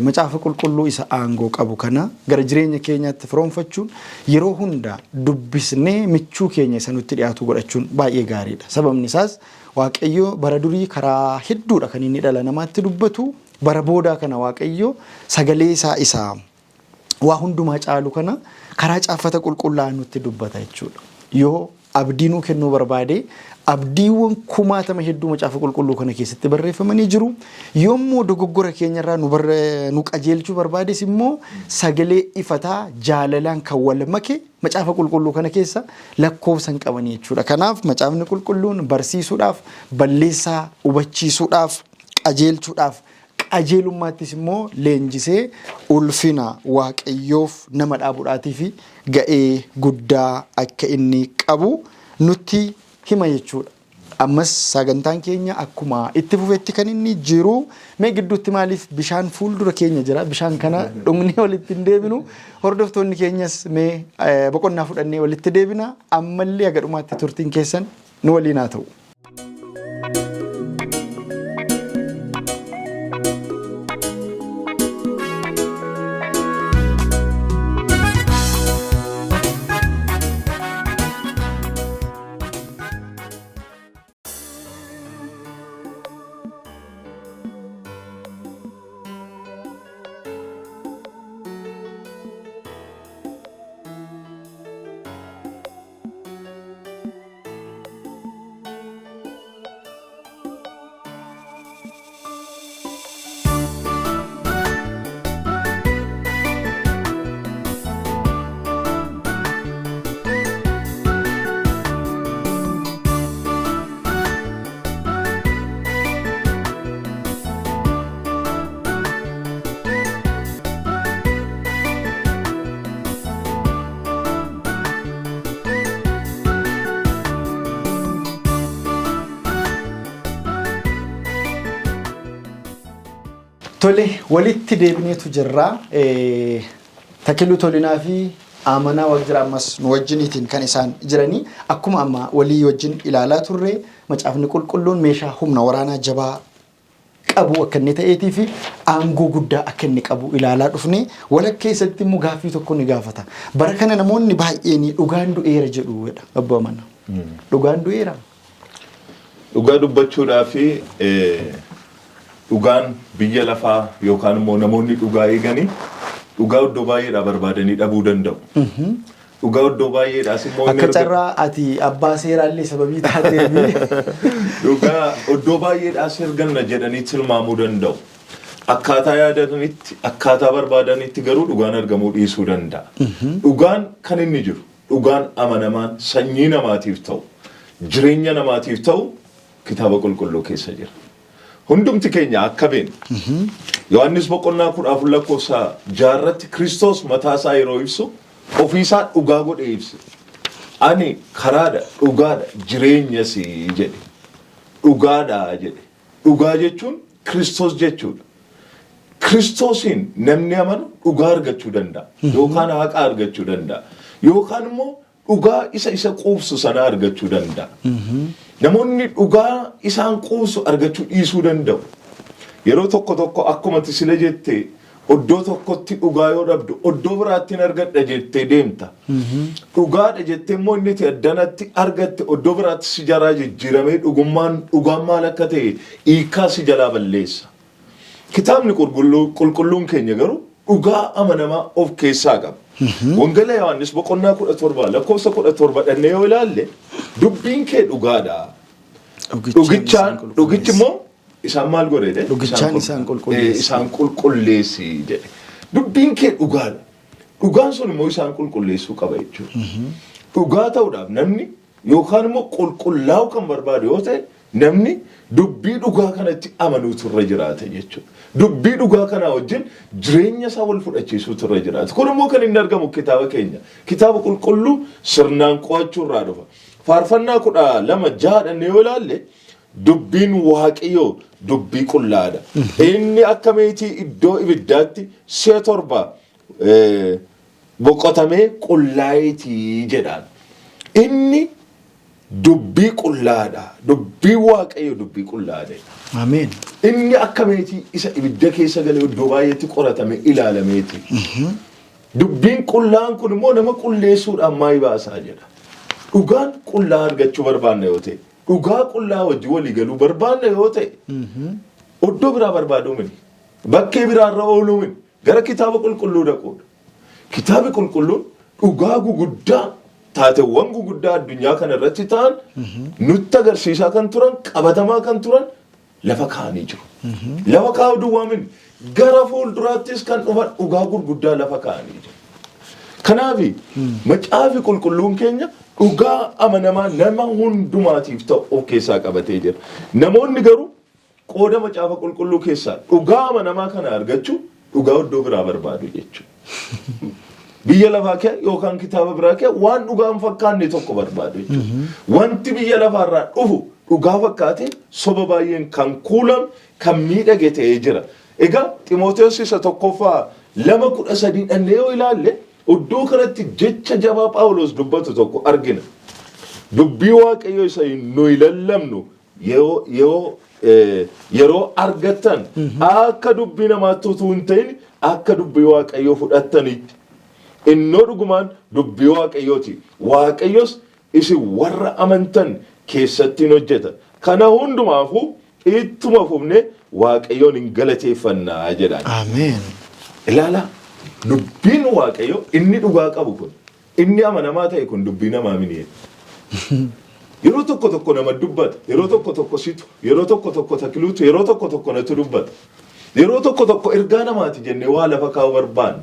Macaafa qulqulluu isa aangoo qabu kana gara jireenya keenyaatti firoomfachuun yeroo hunda dubbisnee michuu keenya isa nutti dhiyaatu godhachuun baay'ee gaariidha. Sababni isaas waaqayyo bara durii karaa hedduudha kan inni dhala namaatti dubbatu. Bara boodaa kana waaqayyo sagalee isaa waa hundumaa caalu kana karaa caaffata qulqullaa'aan nutti dubbata jechuudha. Yoo abdii nuu kennuu barbaade abdiiwwan kumaatama hedduu macaafa qulqulluu kana keessatti barreeffamanii jiru. Yommuu dogoggora keenyarraa nu qajeelchuu barbaades immoo sagalee ifataa jaalalaan kan wal make macaafa qulqulluu kana keessa lakkoofsan qabanii jechuudha. Kanaaf macaafni qulqulluun barsiisuudhaaf, balleessaa hubachiisuudhaaf, qajeelchuudhaaf, qajeelummaattis immoo leenjisee ulfina waaqayyoof nama dhaabuudhaatii fi ga'ee guddaa akka inni qabu nutti hima jechuudha. Ammas sagantaan keenya akkuma itti fufetti kan inni jiru mee gidduutti maaliif bishaan fuuldura keenya jira? Bishaan kana dhugnee walitti hin deebinu. Hordoftoonni keenyas mee boqonnaa fudhannee walitti deebina. Ammallee haga dhumaatti turtiin keessan nu waliin haa ta'u. Tole walitti deebineetu jirra. Takiluu Tolinaa fi Amanaa Waaqjiraa ammas nu wajjiniitiin kan isaan jiranii akkuma amma walii wajjin ilaalaa turre macaafni qulqulluun meeshaa humna waraanaa jabaa qabu akka inni ta'eetii fi aangoo guddaa akka inni qabu ilaalaa dhufne walakka keessatti immoo gaaffii tokko ni gaafata. Bara kana namoonni baay'een dhugaan du'eera jedhuudha Obbo Amanaa. Dhugaan du'eera. Dhugaa dubbachuudhaa fi dhugaan biyya lafaa yookaan immoo namoonni dhugaa eeganii dhugaa iddoo baay'eedhaa barbaadanii dhabuu danda'u. Dhugaa iddoo baay'eedhaas immoo akka carraa ati abbaa seeraallee sababii taateef dhugaa iddoo baay'eedhaas erganna jedhanii tilmaamuu danda'u. Akkaataa yaadanitti akkaataa barbaadanitti garuu dhugaan argamuu dhiisuu danda'a. Dhugaan kan inni jiru dhugaan amanamaan sanyii namaatiif ta'u jireenya namaatiif ta'u kitaaba qulqulluu keessa jira. Hundumti keenya akka beenu Yohaannis boqonnaa 14 lakkoofsa 6 irratti Kiristoos mataasaa yeroo ibsu ofiisaa dhugaa godhee ibse. Ani karaadha, dhugaadha, jireenyas jedhe. Dhugaadha jedhe. Dhugaa jechuun Kiristoos jechuudha. Kiristoosiin namni amanu dhugaa argachuu danda'a. Yookaan haqa argachuu danda'a. Yookaan immoo dhugaa isa quubsu sana argachuu danda'a. Namoonni dhugaa isaan quubsu argachuu dhiisuu danda'u. Yeroo tokko akkuma sila jettee iddoo tokkotti dhugaa yoo dhabdu iddoo biraatti argadha jettee deemta. Dhugaadha jettee immoo inni addanatti argatte iddoo biraatti si jaraa jijjiiramee dhugaan maal akka ta'e hiikaa si jalaa balleessa. Kitaabni qulqulluun keenya garuu dhugaa amanamaa of keessaa qaba. Wangeela Yohaannis boqonnaa 17 lakkoofsa 17 dhannee yoo ilaalle dubbiin kee dhugaadha. Dhugichi immoo isaan maal godhe? Dhugichaan isaan qulqulleessi jedhe. Dubbiin kee dhugaadha. Dhugaan sun immoo isaan qulqulleessuu qaba jechuudha. Dhugaa ta'uudhaaf namni yookaan immoo qulqullaa'uu kan barbaadu yoo ta'e namni dubbii dhugaa kanatti amanuutu irra jiraata jechuudha. Dubbii dhugaa kanaa wajjin jireenya isaa wal fudhachiisuutu irra jiraata. Kun immoo kan inni argamu kitaaba keenya. Kitaaba qulqulluu sirnaan qo'achuu irraa dhufa. Faarfannaa 12:6 yoo ilaalle dubbiin Waaqayyoo dubbii qullaadha. Inni akka meetii iddoo ibiddaatti 7 boqotamee qullaayitii jedhaan. Inni dubbii qullaadha. Dubbii Waaqayyoo dubbii qullaadha. Ameen. Inni akka meetii isa ibidda keessa galee iddoo baay'eetti qoratame ilaalameeti. Dubbiin qullaan kun immoo nama qulleessuudhaan maal baasaa jedha. Dhugaan qullaa argachuu barbaanna yoo ta'e, dhugaa qullaa wajji walii galuu barbaanna yoo ta'e, iddoo biraa barbaaduu miti. Bakkee biraarra ooluu miti. Gara kitaaba qulqulluu dhaquudha. Kitaabni qulqulluun dhugaa guguddaa taateewwan guguddaa addunyaa kana irratti ta'an nutti agarsiisaa kan turan qabatamaa kan turan lafa kaa'anii jiru. Lafa kaa'uu duwwaa miti. Gara fuulduraattis kan dhufan dhugaa gurguddaa lafa kaa'anii jiru. Kanaafi macaafni qulqulluun keenya dhugaa amanamaa nama hundumaatiif ta'u of keessaa qabatee jira. Namoonni garuu qooda macaafa qulqulluu keessaa dhugaa amanamaa kana argachuu dhugaa iddoo biraa barbaadu jechuudha. Biyya lafaa kee yookaan kitaaba biraa kee waan dhugaa hin fakkaanne tokko barbaadu jechuudha. Wanti biyya lafaarraa dhufu dhugaa fakkaatee soba baay'een kan kuulame kan miidhage ta'ee jira. Egaa Ximooteos isa 1:2-13 dhannee yoo ilaalle iddoo kanatti jecha jabaa Phaawulos dubbatu tokko argina. Dubbii Waaqayyoo isa nuyi lallabnu yeroo argattan akka dubbii namaatti utuu hin ta'in akka dubbii Waaqayyoo fudhattanitti. Innoo dhugumaan dubbii Waaqayyooti. Waaqayyos isin warra amantan keessatti hojjeta. Kana hundumaafuu ittuma fufnee Waaqayyoon hin galateeffannaa jedhaan. Ameen. Ilaala dubbiin Waaqayyoo inni dhugaa qabu kun inni amanamaa ta'e kun dubbii namaa miti. Yeroo tokko nama dubbata. Yeroo tokko situ. Yeroo tokko takiluutu. Yeroo tokko natu dubbata. Yeroo tokko ergaa namaati jennee waa lafa kaa'u barbaanna.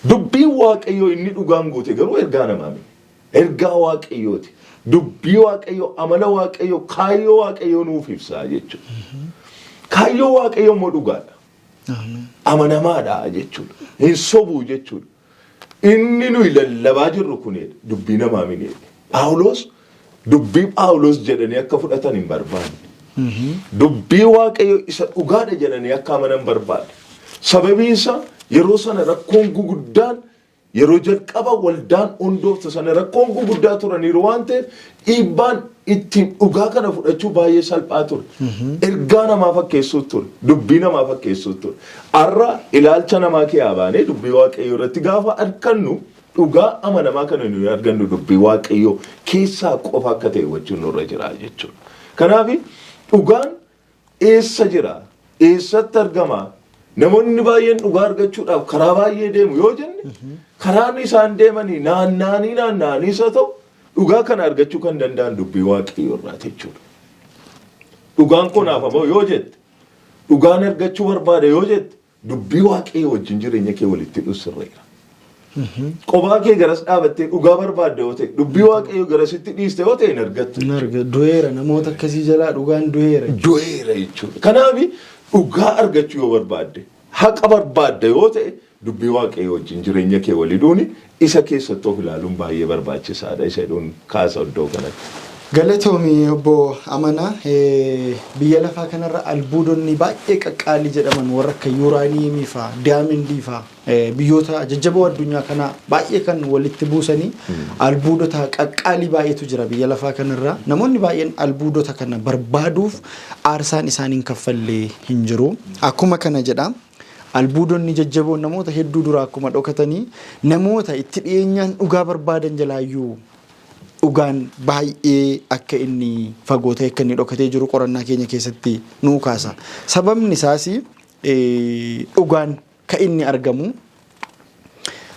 Dubbiin Waaqayyoo inni dhugaan goote garuu ergaa namaa miti. Ergaa Waaqayyooti. Dubbii Waaqayyoo, amala Waaqayyoo, kaayyoo Waaqayyoo nuuf ibsaa jechuudha. Kaayyoo Waaqayyoo immoo dhugaadha. Amanamaadha jechuudha. Hin sobuu jechuudha. Inni nuyi lallabaa jirru kunedha. Dubbii namaa miti. Phaawulos dubbii Phaawulos jedhanii akka fudhatan hin barbaanne. Dubbii waaqayyo isa dhugaadha jedhanii akka amanan barbaada. Sababiin isaa yeroo sana rakkoon guguddaan yeroo jalqaba waldaan hundoofte sana rakkoon guguddaa turaniiru waan ta'eef dhiibbaan ittiin dhugaa kana fudhachuu baay'ee salphaa ture. Ergaa namaa fakkeessuu ture. Dubbii namaa fakkeessuu ture. Har'a ilaalcha namaa kee baanee dubbii waaqayyoo irratti gaafa argannu dhugaa amanamaa kana nuyi argannu dubbii waaqayyoo keessaa qofa akka ta'e wajjin nurra jira jechuudha. Kanaaf dhugaan eessa jira? Eessatti argama? Namoonni baay'een dhugaa argachuudhaaf karaa baay'ee deemu yoo jenne karaan isaan deemanii naanna'anii isa ta'u dhugaa kana argachuu kan danda'an dubbii waaqayyoo irraa jechuudha. Dhugaan kunaaf ammoo yoo jette dhugaan argachuu barbaada yoo jette dubbii waaqayyoo wajjin jireenya kee walitti dhusirreera. Qophaa kee garas dhaabattee dhugaa barbaadde yoo ta'e dubbii waaqayyoo garasitti dhiiste yoo ta'e hin argattu. Du'eera namoota akkasii jalaa dhugaan du'eera. Du'eera jechuudha. Kanaaf dhugaa argachuu yoo barbaadde haqa barbaadde yoo ta'e dubbii waaqayyoo wajjin jireenya kee waliin isa keessatti of ilaaluun baay'ee barbaachisaadha. Isa jedhuun kaasa iddoo kanatti. Galatoomii obbo Amanaa biyya lafaa kanarra albuudonni baay'ee qaqqaalii jedhaman warra akka yuuraaniyeemii fa'aa daayimandii fa'aa biyyoota jajjaboo addunyaa kanaa baay'ee kan walitti buusanii albuudota qaqqaalii baay'eetu jira biyya lafaa kanarra. Namoonni baay'een albuudota kana barbaaduuf aarsaan isaaniin kaffallee hin jiru. Akkuma kana jedha albuudonni jajjaboon namoota hedduu dura akkuma dhokatanii namoota itti dhiyeenyaan dhugaa barbaadan jalaayyuu dhugaan baay'ee akka inni fagoo ta'e akka inni dhokatee jiru qorannaa keenya keessatti nuu kaasa. Sababni isaas dhugaan kan inni argamu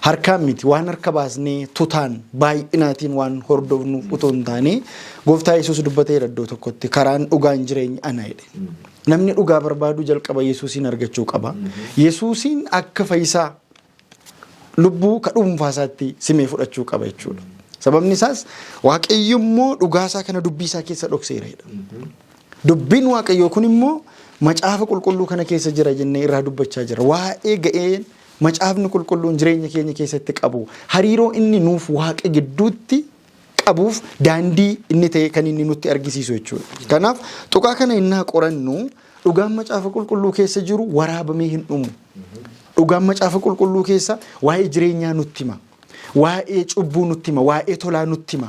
harkaan miti waan harka baasnee tutaan baay'inaatiin waan hordofnu utoo hin taane gooftaa Yesuus dubbatee iddoo tokkotti karaan dhugaan jireenya ana jedhe. Namni dhugaa barbaadu jalqaba Yesuusin argachuu qaba. Yesuusin akka fayyisaa lubbuu ka dhuunfaasaatti simee fudhachuu qaba jechuudha. Sababni isaas waaqayyo immoo dhugaasaa kana dubbii isaa keessa dhokseera. Dubbiin waaqayyoo kun immoo macaafa qulqulluu kana keessa jira jennee irraa dubbachaa jira. Waa'ee ga'een macaafni qulqulluun jireenya keenya keessatti qabu hariiroo inni nuuf waaqa gidduutti qabuuf daandii inni ta'e kan inni nutti argisiisu jechuudha. Kanaaf tuqaa kana innaa qorannu dhugaan macaafa qulqulluu keessa jiru waraabamee hin dhumu. Dhugaan macaafa qulqulluu keessa waa'ee jireenyaa nutti hima. Waa'ee cubbuu nutti hima, waa'ee tolaa nutti hima,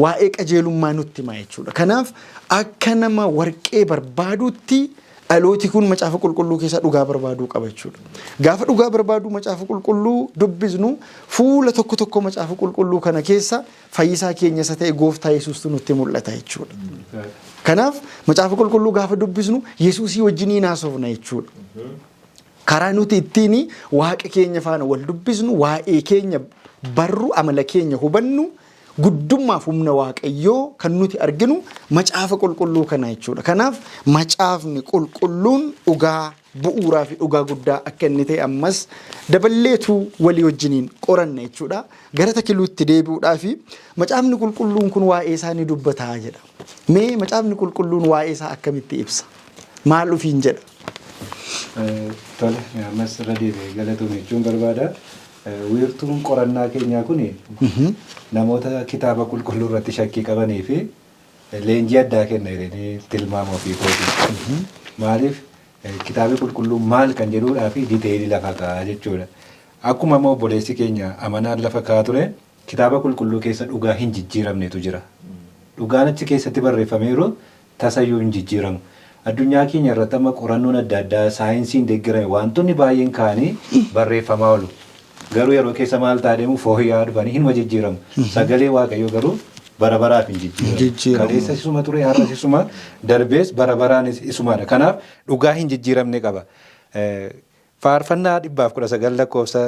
waa'ee qajeelummaa nutti hima jechuudha. Kanaaf akka nama warqee barbaadutti dhalooti kun macaafa qulqulluu keessa dhugaa barbaaduu qaba jechuudha. Gaafa dhugaa barbaaduu macaafa qulqulluu dubbisnu fuula tokko tokko macaafa qulqulluu kana keessa fayyisaa keenya isa ta'e gooftaa Yesuustu nutti mul'ata jechuudha. Kanaaf macaafa qulqulluu gaafa dubbisnu Yesuusii wajjin haasofna jechuudha. Karaa nuti ittiin waaqa keenya faana wal dubbisnu waa'ee keenya barru amala keenya hubannu guddummaaf humna waaqayyoo kan nuti arginu macaafa qulqulluu kana jechuudha. Kanaaf macaafni qulqulluun dhugaa bu'uuraa fi dhugaa guddaa akka inni ta'e ammas daballeetu walii wajjiniin qoranna jechuudha. Gara takiluutti deebi'uudhaa fi macaafni qulqulluun kun waa'ee isaa ni dubbataa jedha. Mee macaafni qulqulluun waa'ee isaa akkamitti ibsa? Maal ufiin jedha? Tole, ammas irra deebi'ee galatoomuu jechuun barbaada. Wiirtuun qorannaa keenyaa kun namoota kitaaba qulqulluu irratti shakkii qabanii fi leenjii addaa kenna jedhanii tilmaama ofii kooti. Maaliif kitaabni qulqulluu maal kan jedhuudhaa fi diteelii lafa kaa'aa jechuudha. Akkuma immoo obboleessi keenya amanaan lafa kaa'aa ture kitaaba qulqulluu keessa dhugaa hin jijjiiramnetu jira. Dhugaan achi keessatti barreeffameeru tasayyuu hin jijjiiramu. Addunyaa keenya irratti amma qorannoon adda addaa saayinsiin deeggarame wantoonni baay'een kaanii barreeffamaa oolu. Garuu yeroo keessa maal taadeemu fooyya'aa dhufanii hin jijjiiramu. Sagalee waaqayyoo garuu bara baraaf hin jijjiiramu. Kaleessa isuma ture har'as isuma darbees bara baraanis isumadha. Kanaaf dhugaa hin jijjiiramne qaba. Faarfannaa 119 lakkoofsa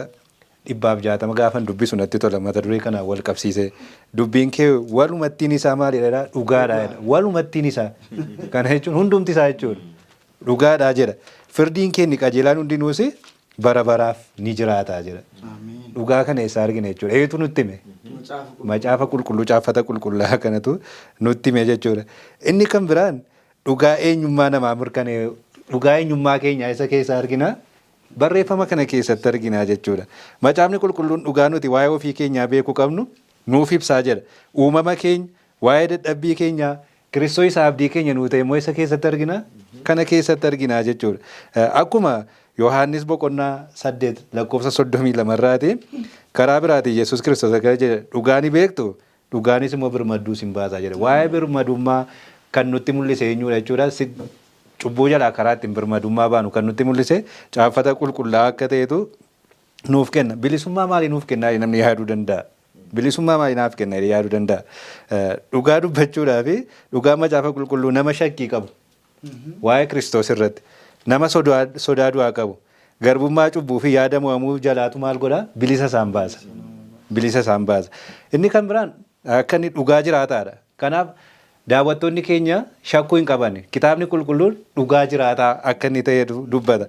160 gaafan dubbisu natti tola mata duree kanaan wal qabsiise. Dubbiin kee walumattiin isaa maalidha? Dhugaadha. Walumattiin isaa. Kana jechuun hundumti isaa jechuudha. Dhugaadha jedha. Firdiin kee ni qajeelaan hundinuusi bara baraaf ni jiraataa jedha. Dhugaa kana eessa argina jechuudha. Eetu nutti hime. Macaafa qulqulluu caafata qulqullaa kanatu nutti hime jechuudha. Inni kan biraan dhugaa eenyummaa namaa mirkanee dhugaa eenyummaa keenya isa keessa argina. Barreeffama kana keessatti argina jechuudha. Macaafni qulqulluun dhugaa nuti waa'ee ofii keenyaa beekuu qabnu nuuf ibsaa jedha. Uumama keenya, waa'ee dadhabbii keenyaa, Kiristoos isa abdii keenya nuu ta'e immoo isa keessatti argina. Kana keessatti arginaa jechuudha. Akkuma Yohaannis boqonnaa 8 lakkoofsa 32 irraati karaa biraatiin Yesuus Kiristoos akka jedhe dhugaa ni beektu dhugaanis immoo birmaduu sin baasaa jedha. Waa'ee birmadummaa kan nutti mul'ise eenyudha jechuudha. Cubbuu jalaa karaa ittiin birmadummaa baanu kan nutti mul'ise caaffata qulqullaa'aa akka ta'etu nuuf kenna. Bilisummaa maalii nuuf kennaa namni yaaduu danda'a? Bilisummaa maalii naaf kenna yaaduu danda'a? Dhugaa dubbachuudhaa fi dhugaa macaafa qulqulluu nama shakkii qabu waa'ee Kiristoos irratti nama sodaa du'aa qabu garbummaa cubbuu fi yaada mo'amuu jalaatu maal godhaa? Bilisa isaan baasa. Bilisa isaan baasa. Inni kan biraan akka inni dhugaa jiraataadha. Kanaaf daawwattoonni keenya shakkuu hin qaban. Kitaabni qulqulluun dhugaa jiraataa akka inni ta'e dubbata.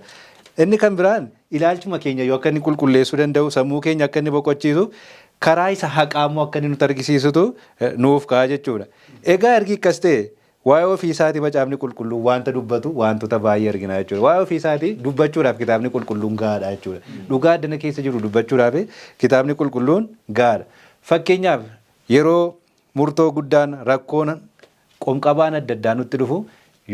Inni kan biraan ilaalchuma keenya yoo akka inni qulqulleessuu danda'u sammuu keenya akka inni boqochiisu karaa isa haqaa immoo akka inni nutti argisiisutu nuuf ka'a jechuudha. Egaa ergi akkas ta'e waa'ee ofii isaatii macaafni qulqulluu wanta dubbatu wantoota baay'ee argina jechuudha. Waa'ee ofii isaatii dubbachuudhaaf kitaabni qulqulluun gahaadha jechuudha. Dhugaa addana keessa jiru dubbachuudhaaf kitaabni qulqulluun gahaadha. Fakkeenyaaf yeroo murtoo guddaan rakkoon qonqabaan adda addaa nutti dhufu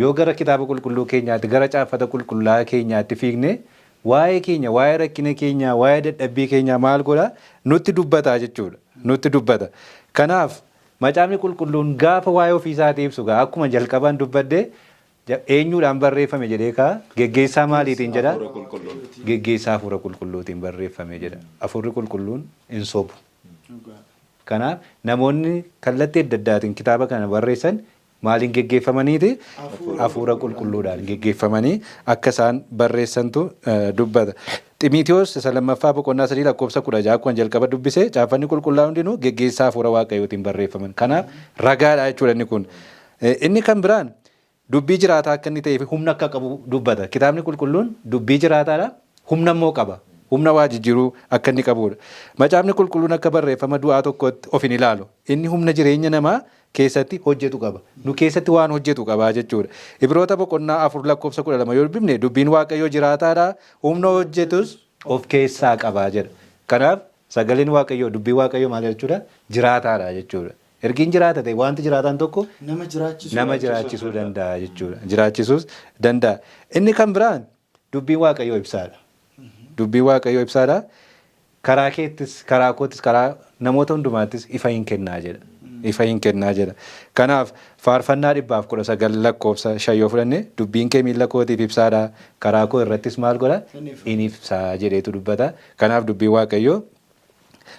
yoo gara kitaaba qulqulluu keenyaatti gara caaffata qulqullaa'aa keenyaatti fiigne waa'ee keenya waa'ee rakkina keenya waa'ee dadhabbii keenya maal godha nutti dubbata jechuudha. Nutti dubbata. Kanaaf macaafni qulqulluun gaafa waa'ee ofii isaatii ibsu akkuma jalqabaan dubbadde eenyuudhaan barreeffame jedhee kaa geggeessaa maaliitiin jedha? Geggeessaa hafuura qulqulluutiin barreeffame jedha. Hafuurri qulqulluun hin sobu. Kanaaf namoonni kallattii adda addaatiin kitaaba kana barreessan maaliin geggeeffamaniiti? Hafuura qulqulluudhaan geggeeffamanii akka isaan barreessantu dubbata. Ximiitiyoos isa lammaffaa boqonnaa 3 lakkoofsa 16 akkuma jalqaba dubbise caaffanni qulqullaa'aa hundinuu geggeessaa hafuura waaqayyootiin barreeffaman. Kanaaf ragaadha jechuudha inni kun. Inni kan biraan dubbii jiraataa akka inni ta'ee fi humna akka qabu dubbata. Kitaabni qulqulluun dubbii jiraataadha. Humna immoo qaba. Humna waa jijjiiruu akka inni qabudha. Macaafni qulqulluun akka barreeffama du'aa tokkotti of hin ilaalu. Inni humna jireenya namaa keessatti hojjetu qaba. Nu keessatti waan hojjetu qabaa jechuudha. Ibroota boqonnaa 4 lakkoofsa 12 yoo dubbifne dubbiin waaqayyoo jiraataadha. Humna hojjetus of keessaa qabaa jedha. Kanaaf sagaleen waaqayyoo dubbii waaqayyoo maal jechuudha? Jiraataadha jechuudha. Ergiin jiraata ta'e wanti jiraataan tokko nama jiraachisuu danda'a jechuudha. Jiraachisuus danda'a. Inni kan biraan dubbiin waaqayyoo ibsaadha. Dubbii waaqayyoo ibsaadha. Karaa keettis, karaa kootis, karaa namoota hundumaattis ifa hin kennaa jedha. Ifa hin kennaa jedha. Kanaaf faarfannaa 119 lakkoofsa 5 yoo fudhanne dubbiin kee miila kootiif ibsaadha. Karaa koo irrattis maal godha? In ibsaa jedheetu dubbata. Kanaaf dubbii waaqayyoo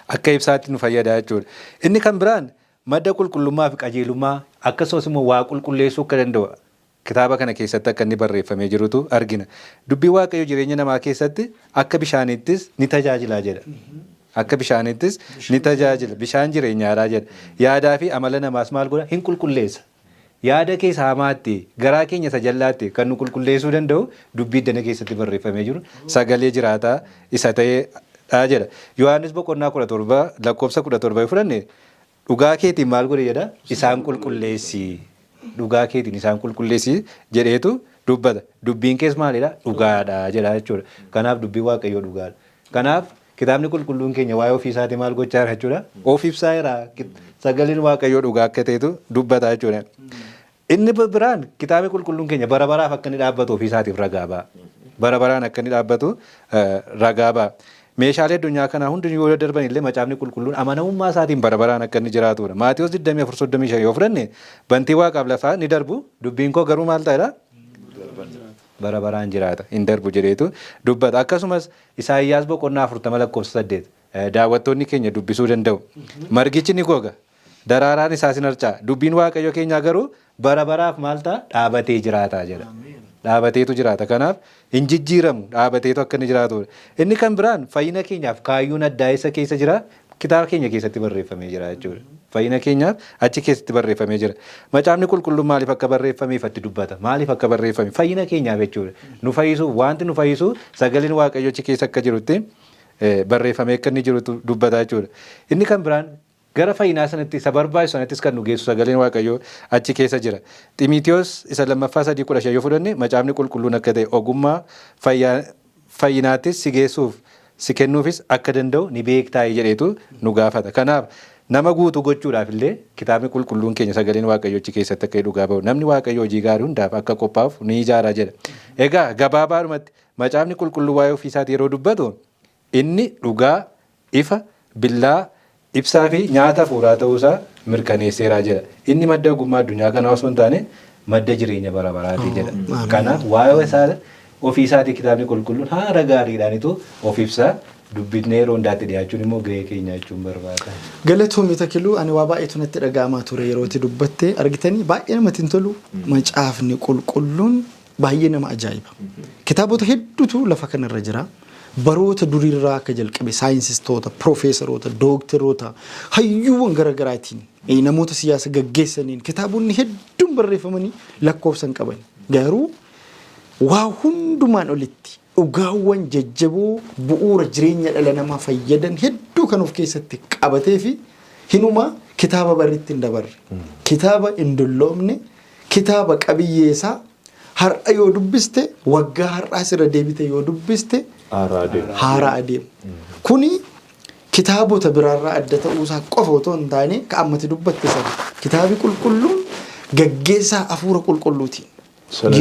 akka ibsaatti nu fayyada jechuudha. Inni kan biraan madda qulqullummaa fi qajeelummaa akkasumas immoo waa qulqulleessuu akka danda'u kitaaba kana keessatti akka inni barreeffamee jirutu argina. Dubbii waaqayyoo jireenya namaa keessatti akka bishaanittis ni tajaajila jedha. Akka bishaanittis ni tajaajila. Bishaan jireenyaadha jedha. Yaadaa fi amala namaas maal godha? Hin qulqulleessa. Yaada keessa hamaatti garaa keenya isa jallaatti kan nu qulqulleessuu danda'u dubbii dana keessatti barreeffamee jiru sagalee jiraataa isa ta'eedha jedha. Yohaannis boqonnaa 17 lakkoofsa 17 fudhanne dhugaa keetiin maal godhe jedha? Isaan qulqulleessi. Dhugaa keetiin isaan qulqulleessi jedheetu dubbata. Dubbiin kees maalidha? Dhugaadha jedha jechuudha. Kanaaf dubbii waaqayyoo dhugaadha. Kanaaf kitaabni qulqulluun keenya waa'ee ofii isaatii maal gochaa jira jechuudha? Of ibsaa jira. Sagaleen waaqayyoo dhugaa akka ta'etu dubbata jechuudha. Inni biraan kitaabni qulqulluun keenya bara baraaf akka inni dhaabbatu ofii isaatiif ragaa ba'a. Bara baraan akka inni dhaabbatu ragaa ba'a. Meeshaalee addunyaa kanaa hundi yoo darban illee macaafni qulqulluun amanamummaa isaatiin bara baraan akka inni jiraatudha. Maatiyoos 24:35 yoo fudhanne bantii waaqaaf lafaa ni darbu. Dubbiin koo garuu maal ta'edha? Bara baraan jiraata. Hin darbu jedheetu dubbata. Akkasumas Isaayyaas boqonnaa 40 lakkoofsa 8 daawwattoonni keenya dubbisuu danda'u. Margichi ni goga. Daraaraan isaas hin harca'a. Dubbiin waaqayyoo keenyaa garuu bara baraaf maal ta'a? Dhaabatee jiraata jedha. Dhaabateetu jiraata. Kanaaf hin jijjiiramu. Dhaabateetu akka inni jiraatudha. Inni kan biraan fayyina keenyaaf kaayyuun addaa isa keessa jira. Kitaaba keenya keessatti barreeffamee jira jechuudha. Fayyina keenyaaf achi keessatti barreeffamee jira. Macaafni qulqulluun maaliif akka barreeffameef itti dubbata? Maaliif akka barreeffame? Fayyina keenyaaf jechuudha. Nu fayyisuuf wanti nu fayyisu sagaleen waaqayyoo achi keessa akka jirutti barreeffamee akka inni jirutu dubbata jechuudha. Inni kan biraan gara fayyinaa sanatti isa barbaachisu sanattis kan nu geessu sagaleen waaqayyoo achi keessa jira. Ximiitiyoos isa lammaffaa 3:15 yoo fudhanne macaafni qulqulluun akka ta'e ogummaa fayyinaattis si geessuuf si kennuufis akka danda'u ni beektaa jedheetu nu gaafata. Kanaaf nama guutuu gochuudhaaf illee kitaabni qulqulluun keenya sagaleen waaqayyochi keessatti akka dhugaa ba'u namni waaqayyo hojii gaarii hundaaf akka qophaa'uuf ni ijaara jedha. Egaa gabaabaadhumatti macaafni qulqulluu waa'ee ofiisaati yeroo dubbatu inni dhugaa, ifa, billaa, ibsaa fi nyaata hafuuraa ta'uusaa mirkaneesseeraa jedha. Inni madda ogummaa addunyaa kanaa osoo hin taane madda jireenya bara baraati jedha. Kanaaf waa'ee isaa ofiisaatii kitaabni qulqulluun haala gaariidhaanitu of ibsaa. Dubbinee yeroo hundaatti dhiyaachuun immoo gahee keenya jechuun barbaada. Galatoomii Takiluu ani waa baay'eetu natti dhaga'amaa ture yeroo itti dubbattee argitanii baay'ee namatti tolu macaafni qulqulluun baay'ee nama ajaa'iba. Kitaabota hedduutu lafa kanarra jira. Baroota duriirraa akka jalqabe saayinsistoota, piroofeesaroota, dookteroota, hayyuuwwan garaagaraatiin namoota siyaasa gaggeessaniin kitaabonni hedduun barreeffamanii lakkoofsan qaban. Garuu waa hundumaan olitti dhugaawwan jajjaboo bu'uura jireenya dhala namaa fayyadan hedduu kan of keessatti qabatee fi hinuma kitaaba barriitti hin dabarre. Kitaaba hin dulloomne, kitaaba qabiyyeesaa har'a yoo dubbiste waggaa har'aas irra deebite yoo dubbiste haaraa adeemu. Kuni kitaabota biraarraa adda ta'uusaa qofa otoo hin taane ka ammati dubbatte sana kitaabi qulqulluun gaggeessaa hafuura qulqulluutiin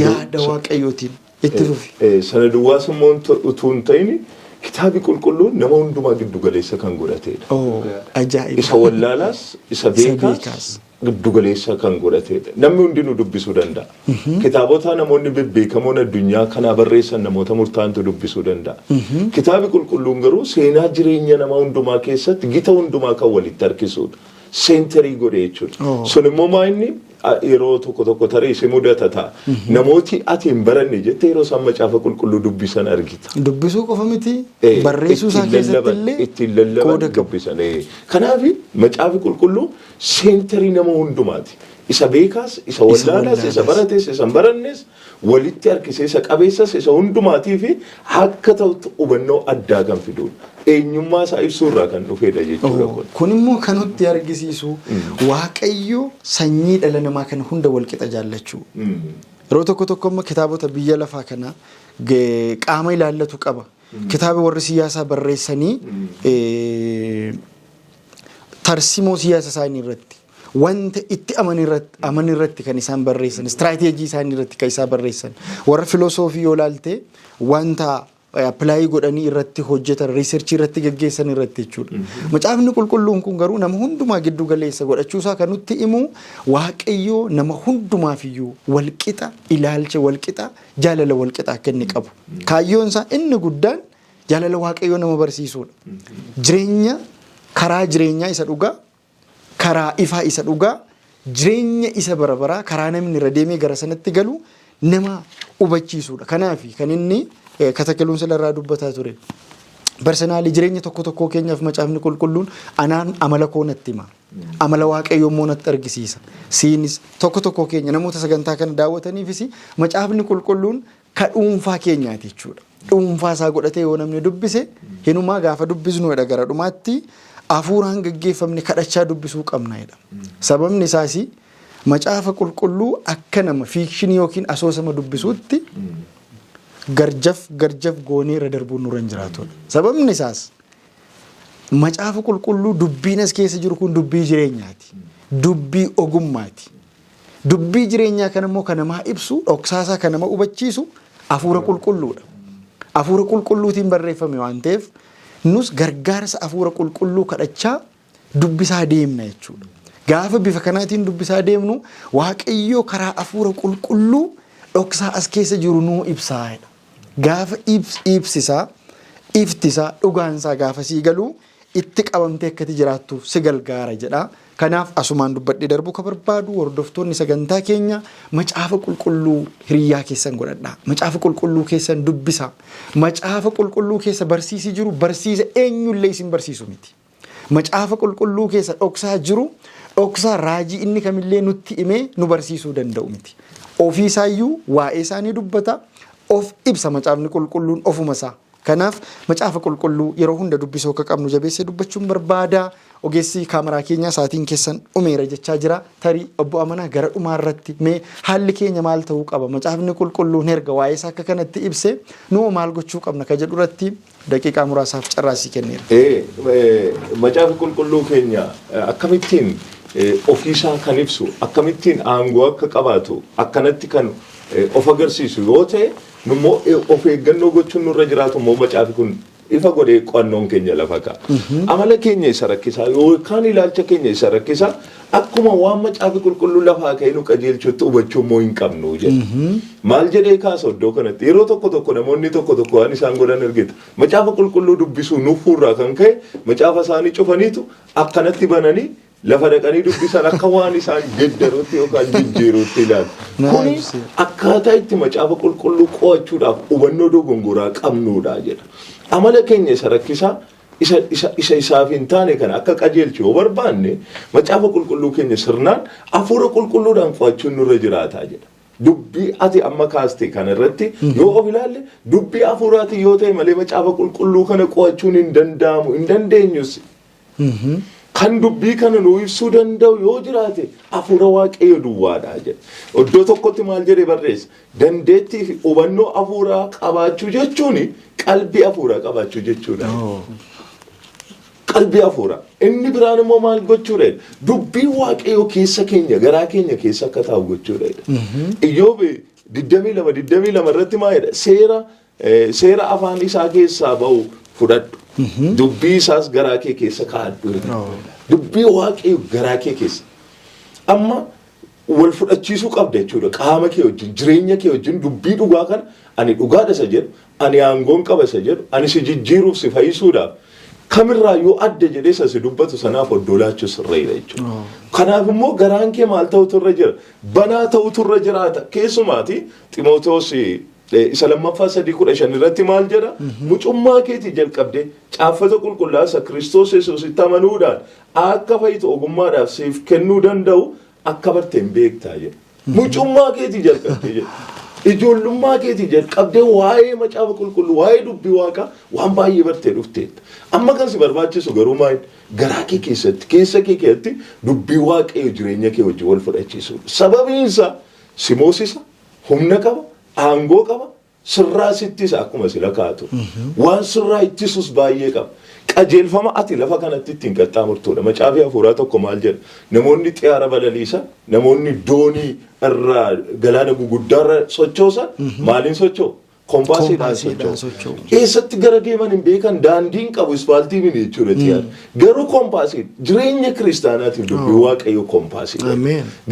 yaada waaqayyootiin itti fufi. Sana duwwaas immoo utuu hin ta'in kitaabi qulqulluun nama hundumaa giddu galeessa kan godhatedha. Ajaa'iba. Isa wallaalaas isa beekaas giddu galeessa kan godhatedha. Namni hundinuu dubbisuu danda'a. Kitaabota namoonni bebbeekamoon addunyaa kanaa barreessan namoota murtaa'antu dubbisuu danda'a. Kitaabi qulqulluun garuu seenaa jireenya nama hundumaa keessatti gita hundumaa kan walitti harkisudha. Seenterii godhe jechuudha. Sun immoo maa inni yeroo tokko tarii si mudata ta'a. Namooti ati hin baranne jette yeroo isaan macaafa qulqulluu dubbisan argita. Dubbisuu qofa miti barreessuu isaa keessatti illee ittiin lallaban dubbisan. Kanaaf macaafi qulqulluu seenterii nama hundumaati. Isa beekaas, isa wallaalaas, isa barates, isa hin barannes walitti harkisee isa qabeessas isa hundumaatii fi akka ta'utti hubannoo addaa kan fidudha. Eenyummaa isaa ibsuurraa kan dhufedha jechuudha. Kun immoo kan nutti argisiisu Waaqayyo sanyii dhala namaa kana hunda walqixa jaallachuu. Yeroo tokko immoo kitaabota biyya lafaa kana qaama ilaallatu qaba. Kitaaba warri siyaasaa barreessanii tarsimoo siyaasa isaanii irratti wanta itti aman irratti kan isaan barreessan, istiraateejii isaanii irratti kan isaan barreessan. Warra filosoofii yoo ilaalte wanta appilaayi godhanii irratti hojjetan, riisarchii irratti gaggeessan irratti jechuudha. Macaafni qulqulluun kun garuu nama hundumaa giddu galeessa godhachuusaa kan nutti himu Waaqayyoo nama hundumaafiyyuu walqixa ilaalcha walqixa jaalala walqixa akka inni qabu. Kaayyoon isaa inni guddaan jaalala Waaqayyoo nama barsiisuudha. Karaa jireenyaa isa dhugaa, karaa ifaa isa dhugaa, jireenya isa barabaraa karaa namni irra deemee gara sanatti galu nama hubachiisuudha. Kanaaf kan inni Katakiluun salarraa dubbataa ture. Barsenaalii jireenya tokko keenyaaf macaafni qulqulluun anaan amala koo natti hima. Amala Waaqayyoo immoo natti argisiisa. Siinis tokko keenya namoota sagantaa kana daawwataniifis macaafni qulqulluun ka dhuunfaa keenyaati jechuudha. Dhuunfaa isaa godhatee yoo namni dubbise hinumaa gaafa dubbisnu gara dhumaatti hafuuraan gaggeeffamne kadhachaa dubbisuu qabna jedha. Sababni isaas macaafa qulqulluu akka nama fiikshinii yookiin asoosama dubbisuutti garjaf goonee irra darbuun nurra hin jiraatudha. Sababni isaas macaafa qulqulluu dubbiin as keessa jiru kun dubbii jireenyaati. Dubbii ogummaati. Dubbii jireenyaa kan immoo kan namaa ibsu, dhoksaasaa kan nama hubachiisu hafuura qulqulluudha. Hafuura qulqulluutiin barreeffame waan ta'eef nus gargaarsa hafuura qulqulluu kadhachaa dubbisaa deemna jechuudha. Gaafa bifa kanaatiin dubbisaa deemnu Waaqayyoo karaa hafuura qulqulluu dhoksaa as keessa jiru nuu ibsaa. Gaafa ibsisaa, iftisaa, dhugaansaa gaafa sii galuu itti qabamtee akkati jiraattuuf si gargaara jedha. Kanaaf asumaan dubbadhee darbuu ka barbaadu hordoftoonni sagantaa keenya macaafa qulqulluu hiriyyaa keessan godhadhaa. Macaafa qulqulluu keessan dubbisaa. Macaafa qulqulluu keessa barsiisi jiru barsiisa eenyullee isin barsiisu miti. Macaafa qulqulluu keessa dhoksaa jiru dhoksaa raajii inni kamillee nutti himee nu barsiisuu danda'u miti. Ofiisaayyuu waa'ee isaanii dubbata. Of ibsa macaafni qulqulluun ofumasaa. Kanaaf macaafa qulqulluu yeroo hunda dubbisuu akka qabnu jabeessee dubbachuun barbaada. Ogeessi kaameraa keenya saatiin keessan dhumeera jechaa jira. Tarii obbo Amanaa gara dhumaa irratti mee haalli keenya maal ta'uu qaba? Macaafni qulqulluun erga waa'ee isaa akka kanatti ibse nuu maal gochuu qabna ka jedhu irratti daqiiqaa muraasaaf carraasii kenneera. Macaafa qulqulluu keenya akkamittiin ofiisaa kan ibsu akkamittiin aangoo akka qabaatu akkanatti kan of agarsiisu yoo ta'e nummoo of eeggannoo gochuun nurra jiraatu immoo macaafi kun ifa godhee qo'annoon keenya lafa ka'a. Amala keenya isa rakkisaa yookaan ilaalcha keenya isa rakkisaa akkuma waan macaafi qulqulluu lafaa ka'ee nu qajeelchutti hubachuu immoo hin qabnu jedha. Maal jedhee kaasa iddoo kanatti yeroo tokko namoonni tokko waan isaan godhan argita. Macaafa qulqulluu dubbisuu nuufurraa kan ka'e macaafa isaanii cufaniitu akkanatti bananii lafa dhaqanii dubbisan akka waan isaan geddaruutti yookaan jijjiiruutti ilaalu. Kuni akkaataa itti macaafa qulqulluu qo'achuudhaaf hubannoo dogongoraa qabnuudha jedha. Amala keenya isa rakkisaa isaaf hin taane kana akka qajeelchu yoo barbaanne macaafa qulqulluu keenya sirnaan hafuura qulqulluudhaan qo'achuun nurra jiraataa jedha. Dubbii ati amma kaaste kana irratti yoo of ilaalle dubbii hafuuraati yoo ta'e malee macaafa qulqulluu kana qo'achuun hin danda'amu hin dandeenyus. Kan dubbii kana nuu ibsuu danda'u yoo jiraate hafuura waaqayyo duwwaadha jedha. Iddoo tokkotti maal jedhee barreessa? Dandeettii fi hubannoo hafuuraa qabaachuu jechuun qalbii hafuuraa qabaachuu jechuudha. Qalbii hafuuraa. Inni biraan immoo maal gochuudha? Dubbii waaqayyo keessa keenya garaa keenya keessa akka taa'u gochuudha. Iyyoob 22 irratti maal jedha? Seera afaan isaa keessaa ba'u fudhadhu. Dubbii isaas garaa kee keessa kaa'adhu. Dubbii waaqayyo garaa kee keessa. Amma wal fudhachiisuu qabda jechuudha. Qaama kee wajjin, jireenya kee wajjin dubbii dhugaa kana ani dhugaadha isa jedhu, ani aangoon qaba isa jedhu, ani si jijjiiruuf si fayyisuudhaaf. Kamirraa yoo adda jedhee isa si dubbatu sanaaf oddolaachuu sirreedha jechuudha. Kanaaf immoo garaan kee maal ta'utu irra jira? Banaa ta'utu irra jiraata. Keessumaati Ximootoos isa lammaffaa 3:15 irratti maal jedha? Mucummaa keetii jalqabdee caaffata qulqullaa'aa Kiristoos Yesuusitti amanuudhaan akka fayyitu ogummaadhaaf siif kennuu danda'u akka barteen beektaa jedha. Mucummaa keetii jalqabdee jedha. Ijoollummaa keetii jalqabdee waa'ee macaafa qulqulluu waa'ee dubbii waaqaa waan baay'ee bartee dhufteetta. Amma kan si barbaachisu garuu maal garaa kee keessatti keessa kee keessatti dubbii waaqayyo jireenya kee wajjin wal fudhachiisudha. Sababiin isaa si moosisa, humna qaba, aangoo qaba, sirraa sittisa akkuma sila kaatu. Waan sirraa ittisuus baay'ee qaba. Qajeelfama ati lafa kanatti ittiin qaxxaamurtuudha. Macaafa hafuuraa tokko maal jedha? Namoonni xiyyaara balaliisan, namoonni doonii irraa galaana guguddaarra sochoosan maaliin socho'u? Kompaasiidhaan socho'u. Eessatti gara deeman hin beekan daandiin qabu ispaaltii mini jechuudha xiyyaara. Garuu kompaasiidha. Jireenya kiristaanaatiif dubbii waaqayyo kompaasiidha.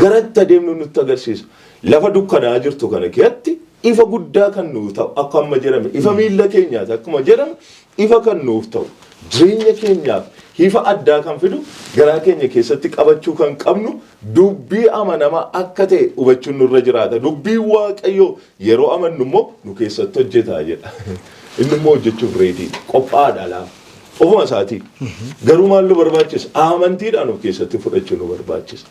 Gara itti adeemnu nutti agarsiisa. Lafa dukkanaa jirtu kana keessatti ifa guddaa kan nuuf ta'u akka amma jedhame ifa miilla keenyaati akkuma jedhame ifa kan nuuf ta'u. Jireenya keenyaaf ifa addaa kan fidu garaa keenya keessatti qabachuu kan qabnu dubbii amanamaa akka ta'e hubachuun nurra jiraata. Dubbii waaqayyoo yeroo amannu immoo nu keessatti hojjetaa jedha. Inni immoo hojjechuuf reedii qophaa'aadha laaf. Ofuma isaatii. Garuu maal nu barbaachisa? Amantiidhaan of keessatti fudhachuu nu barbaachisa.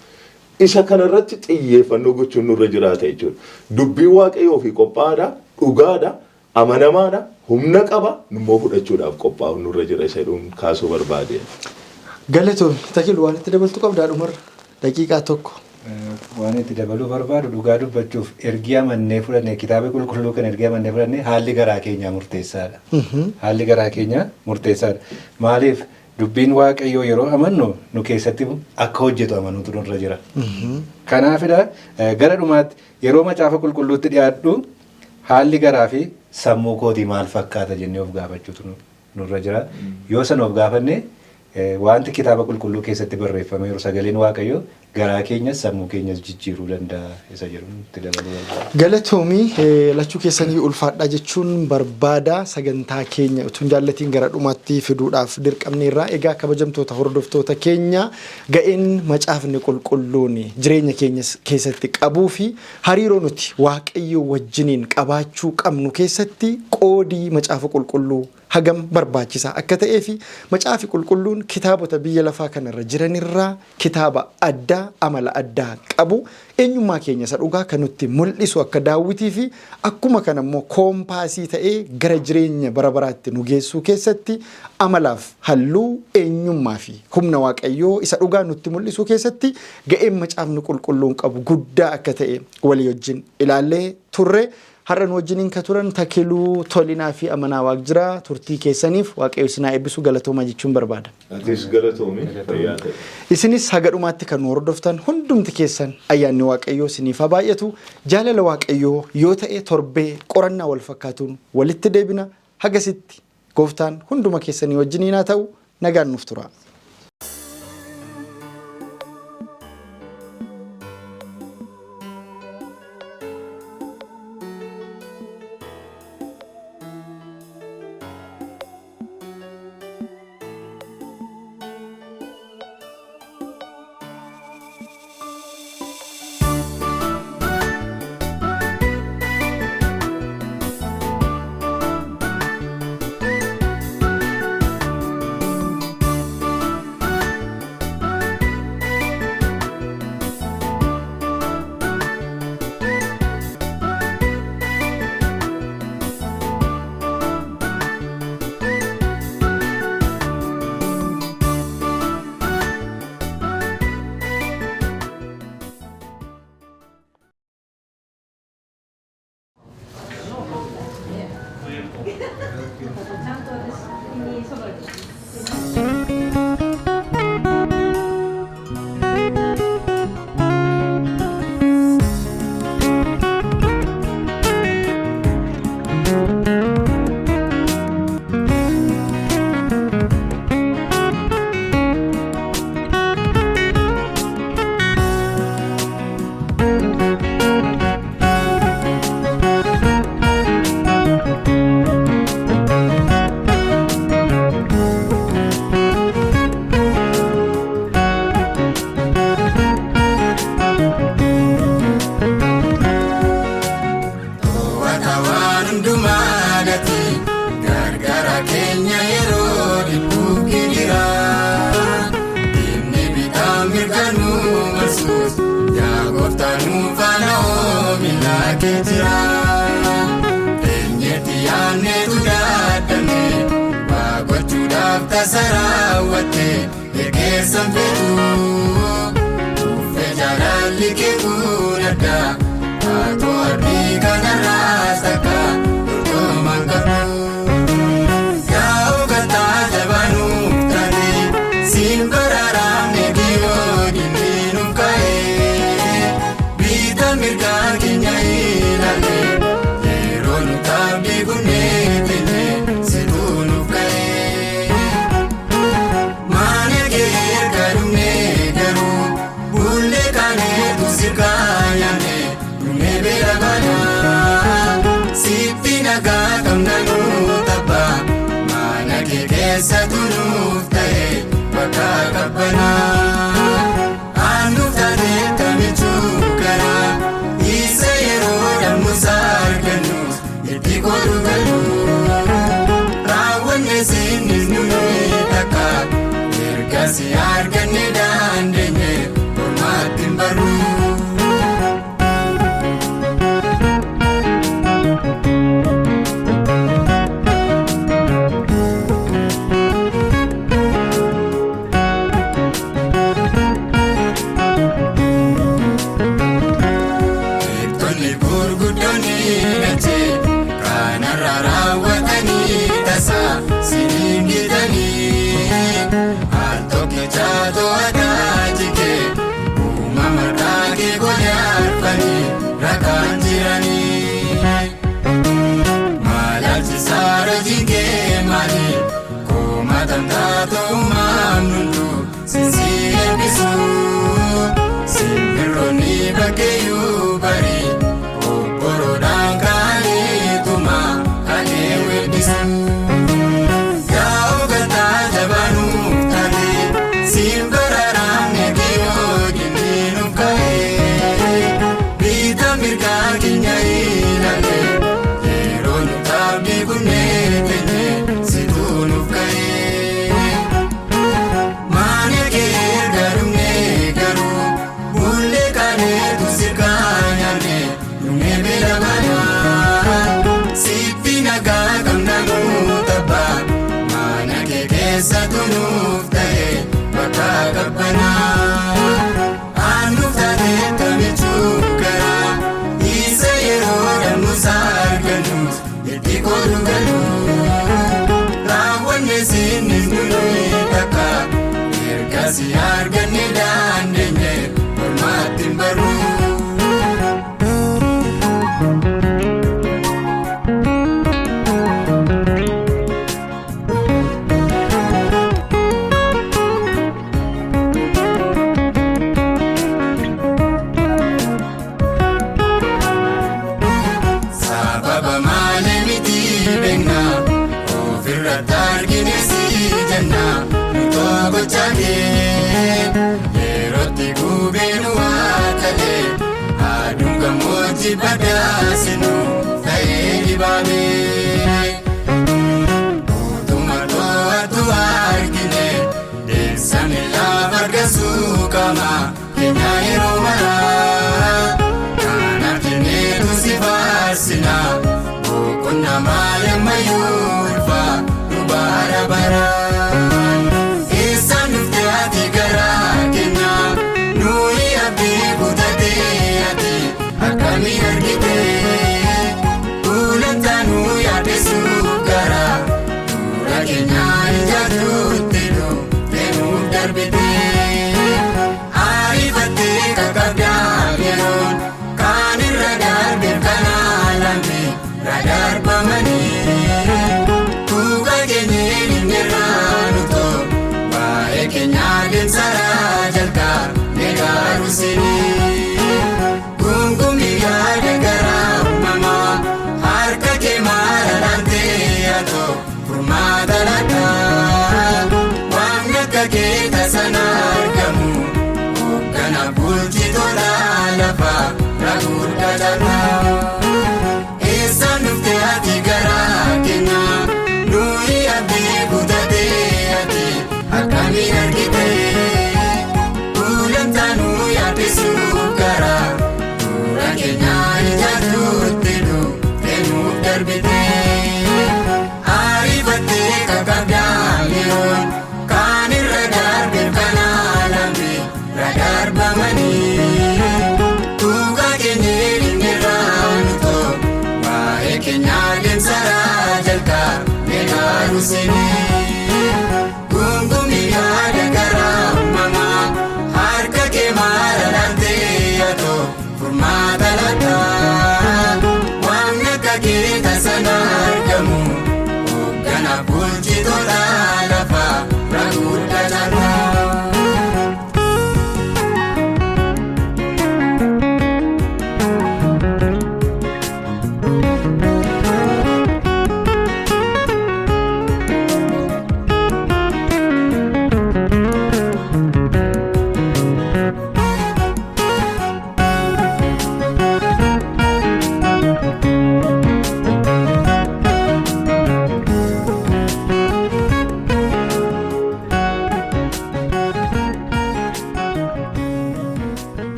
Isa kanarratti xiyyeeffannoo gochuun nurra jiraata jechuudha. Dubbii waaqayyoo fi qophaa'aadha, dhugaadha, amanamaadha. Humna qaba nummoo fudhachuudhaaf qophaa'u nurra jira isa jedhuun kaasuu barbaade. Galatoon tajaajila waan itti dabaltu qabdaa dhumarra daqiiqaa tokko. Waan itti dabaluu barbaadu dhugaa dubbachuuf ergi amannee fudhannee kitaaba qulqulluu kan ergi amannee fudhannee haalli garaa keenyaa murteessaadha. Haalli garaa keenyaa murteessaadha. Maaliif dubbiin waaqayyoo yeroo amannu nu keessatti akka hojjetu amanuutu nurra jira. Kanaafidha gara dhumaatti yeroo macaafa qulqulluutti dhiyaadhu haalli garaa fi sammuu kootii maal fakkaata jennee of gaafachuutu nurra jira. Yoo san of gaafanne wanti kitaaba qulqulluu keessatti barreeffame yeroo sagaleen waaqayyoo garaa keenyas sammuu keenyas jijjiiruu danda'a isa jedhutti dabaluu barbaada. Galatoomii lachuu keessanii ulfaadhaa jechuun barbaada sagantaa keenya utuun jaallatiin gara dhumaatti fiduudhaaf dirqamneerraa egaa kabajamtoota hordoftoota keenya ga'een macaafni qulqulluun jireenya keenya keessatti qabuu fi hariiroo nuti waaqayyo wajjiniin qabaachuu qabnu keessatti qoodii macaafa qulqulluu hagam barbaachisaa akka ta'ee fi macaafi qulqulluun kitaabota biyya lafaa kanarra jiranirraa kitaaba addaa amala addaa qabu eenyummaa keenya isa dhugaa kan nutti mul'isu akka daawwitii fi akkuma kana immoo koompaasii ta'ee gara jireenya bara baraatti nu geessuu keessatti amalaaf halluu eenyummaa fi humna waaqayyoo isa dhugaa nutti mul'isuu keessatti ga'een macaafni qulqulluun qabu guddaa akka ta'e walii wajjin ilaallee turre. har'an wajjiniin ka turan Takiluu Tolinaa fi Amanaa Waaqjiraa turtii keessaniif Waaqayyo isin haa eebbisu galatooma jechuun barbaada. Atis galatoomi fayyaa ta'e. Isinis haga dhumaatti kan nu hordoftan hundumti keessan ayyaanni Waaqayyoo isiniif haa baay'atu. Jaalala Waaqayyoo yoo ta'e torbee qorannaa wal fakkaatuun walitti deebina. Hagasitti gooftaan hunduma keessanii wajjiniin haa ta'u. Nagaan nuuf tura. Sinin gidani, al toke chato si arganne dandeenye mormaatti hin barru. Sababa malee miti beekna ofirratti argine si jenna nutoo gochaatee yerootti gubeenu waatalee aduun gammoojjii badhaasinu ta'ee dibaabee utuma to'atu argine deessame lafa argasuu qaba keenya yeroo maraa kanaaf jenneetu si faarsina boqonnaa malee ammayyuu ulfa nu bara baraan eessaan dhufte ati garaa keenya nuyi abdii kutatee ati akkamii argite kulantaa nu yaadessuuf gara dura keenya ijaartutti dhuftee nuuf darbite ariifattee kakabdaa yeroon kaan irra darbeef kanaa lammi irra darbamanii tuuqa keenyeen inni irraa nutoo baay'ee keenya deemsaraa jalqaa negaaru sinii gungumii yaada garaa uumamaa harka kee maala laantee atoo furmaata lataa waan akka kee tasan argamu hoggana bulchitoota lafaa ragurda jalaa eessaan dhufte ati garaa keenya nuyi abdii kutatee ati akkamii argite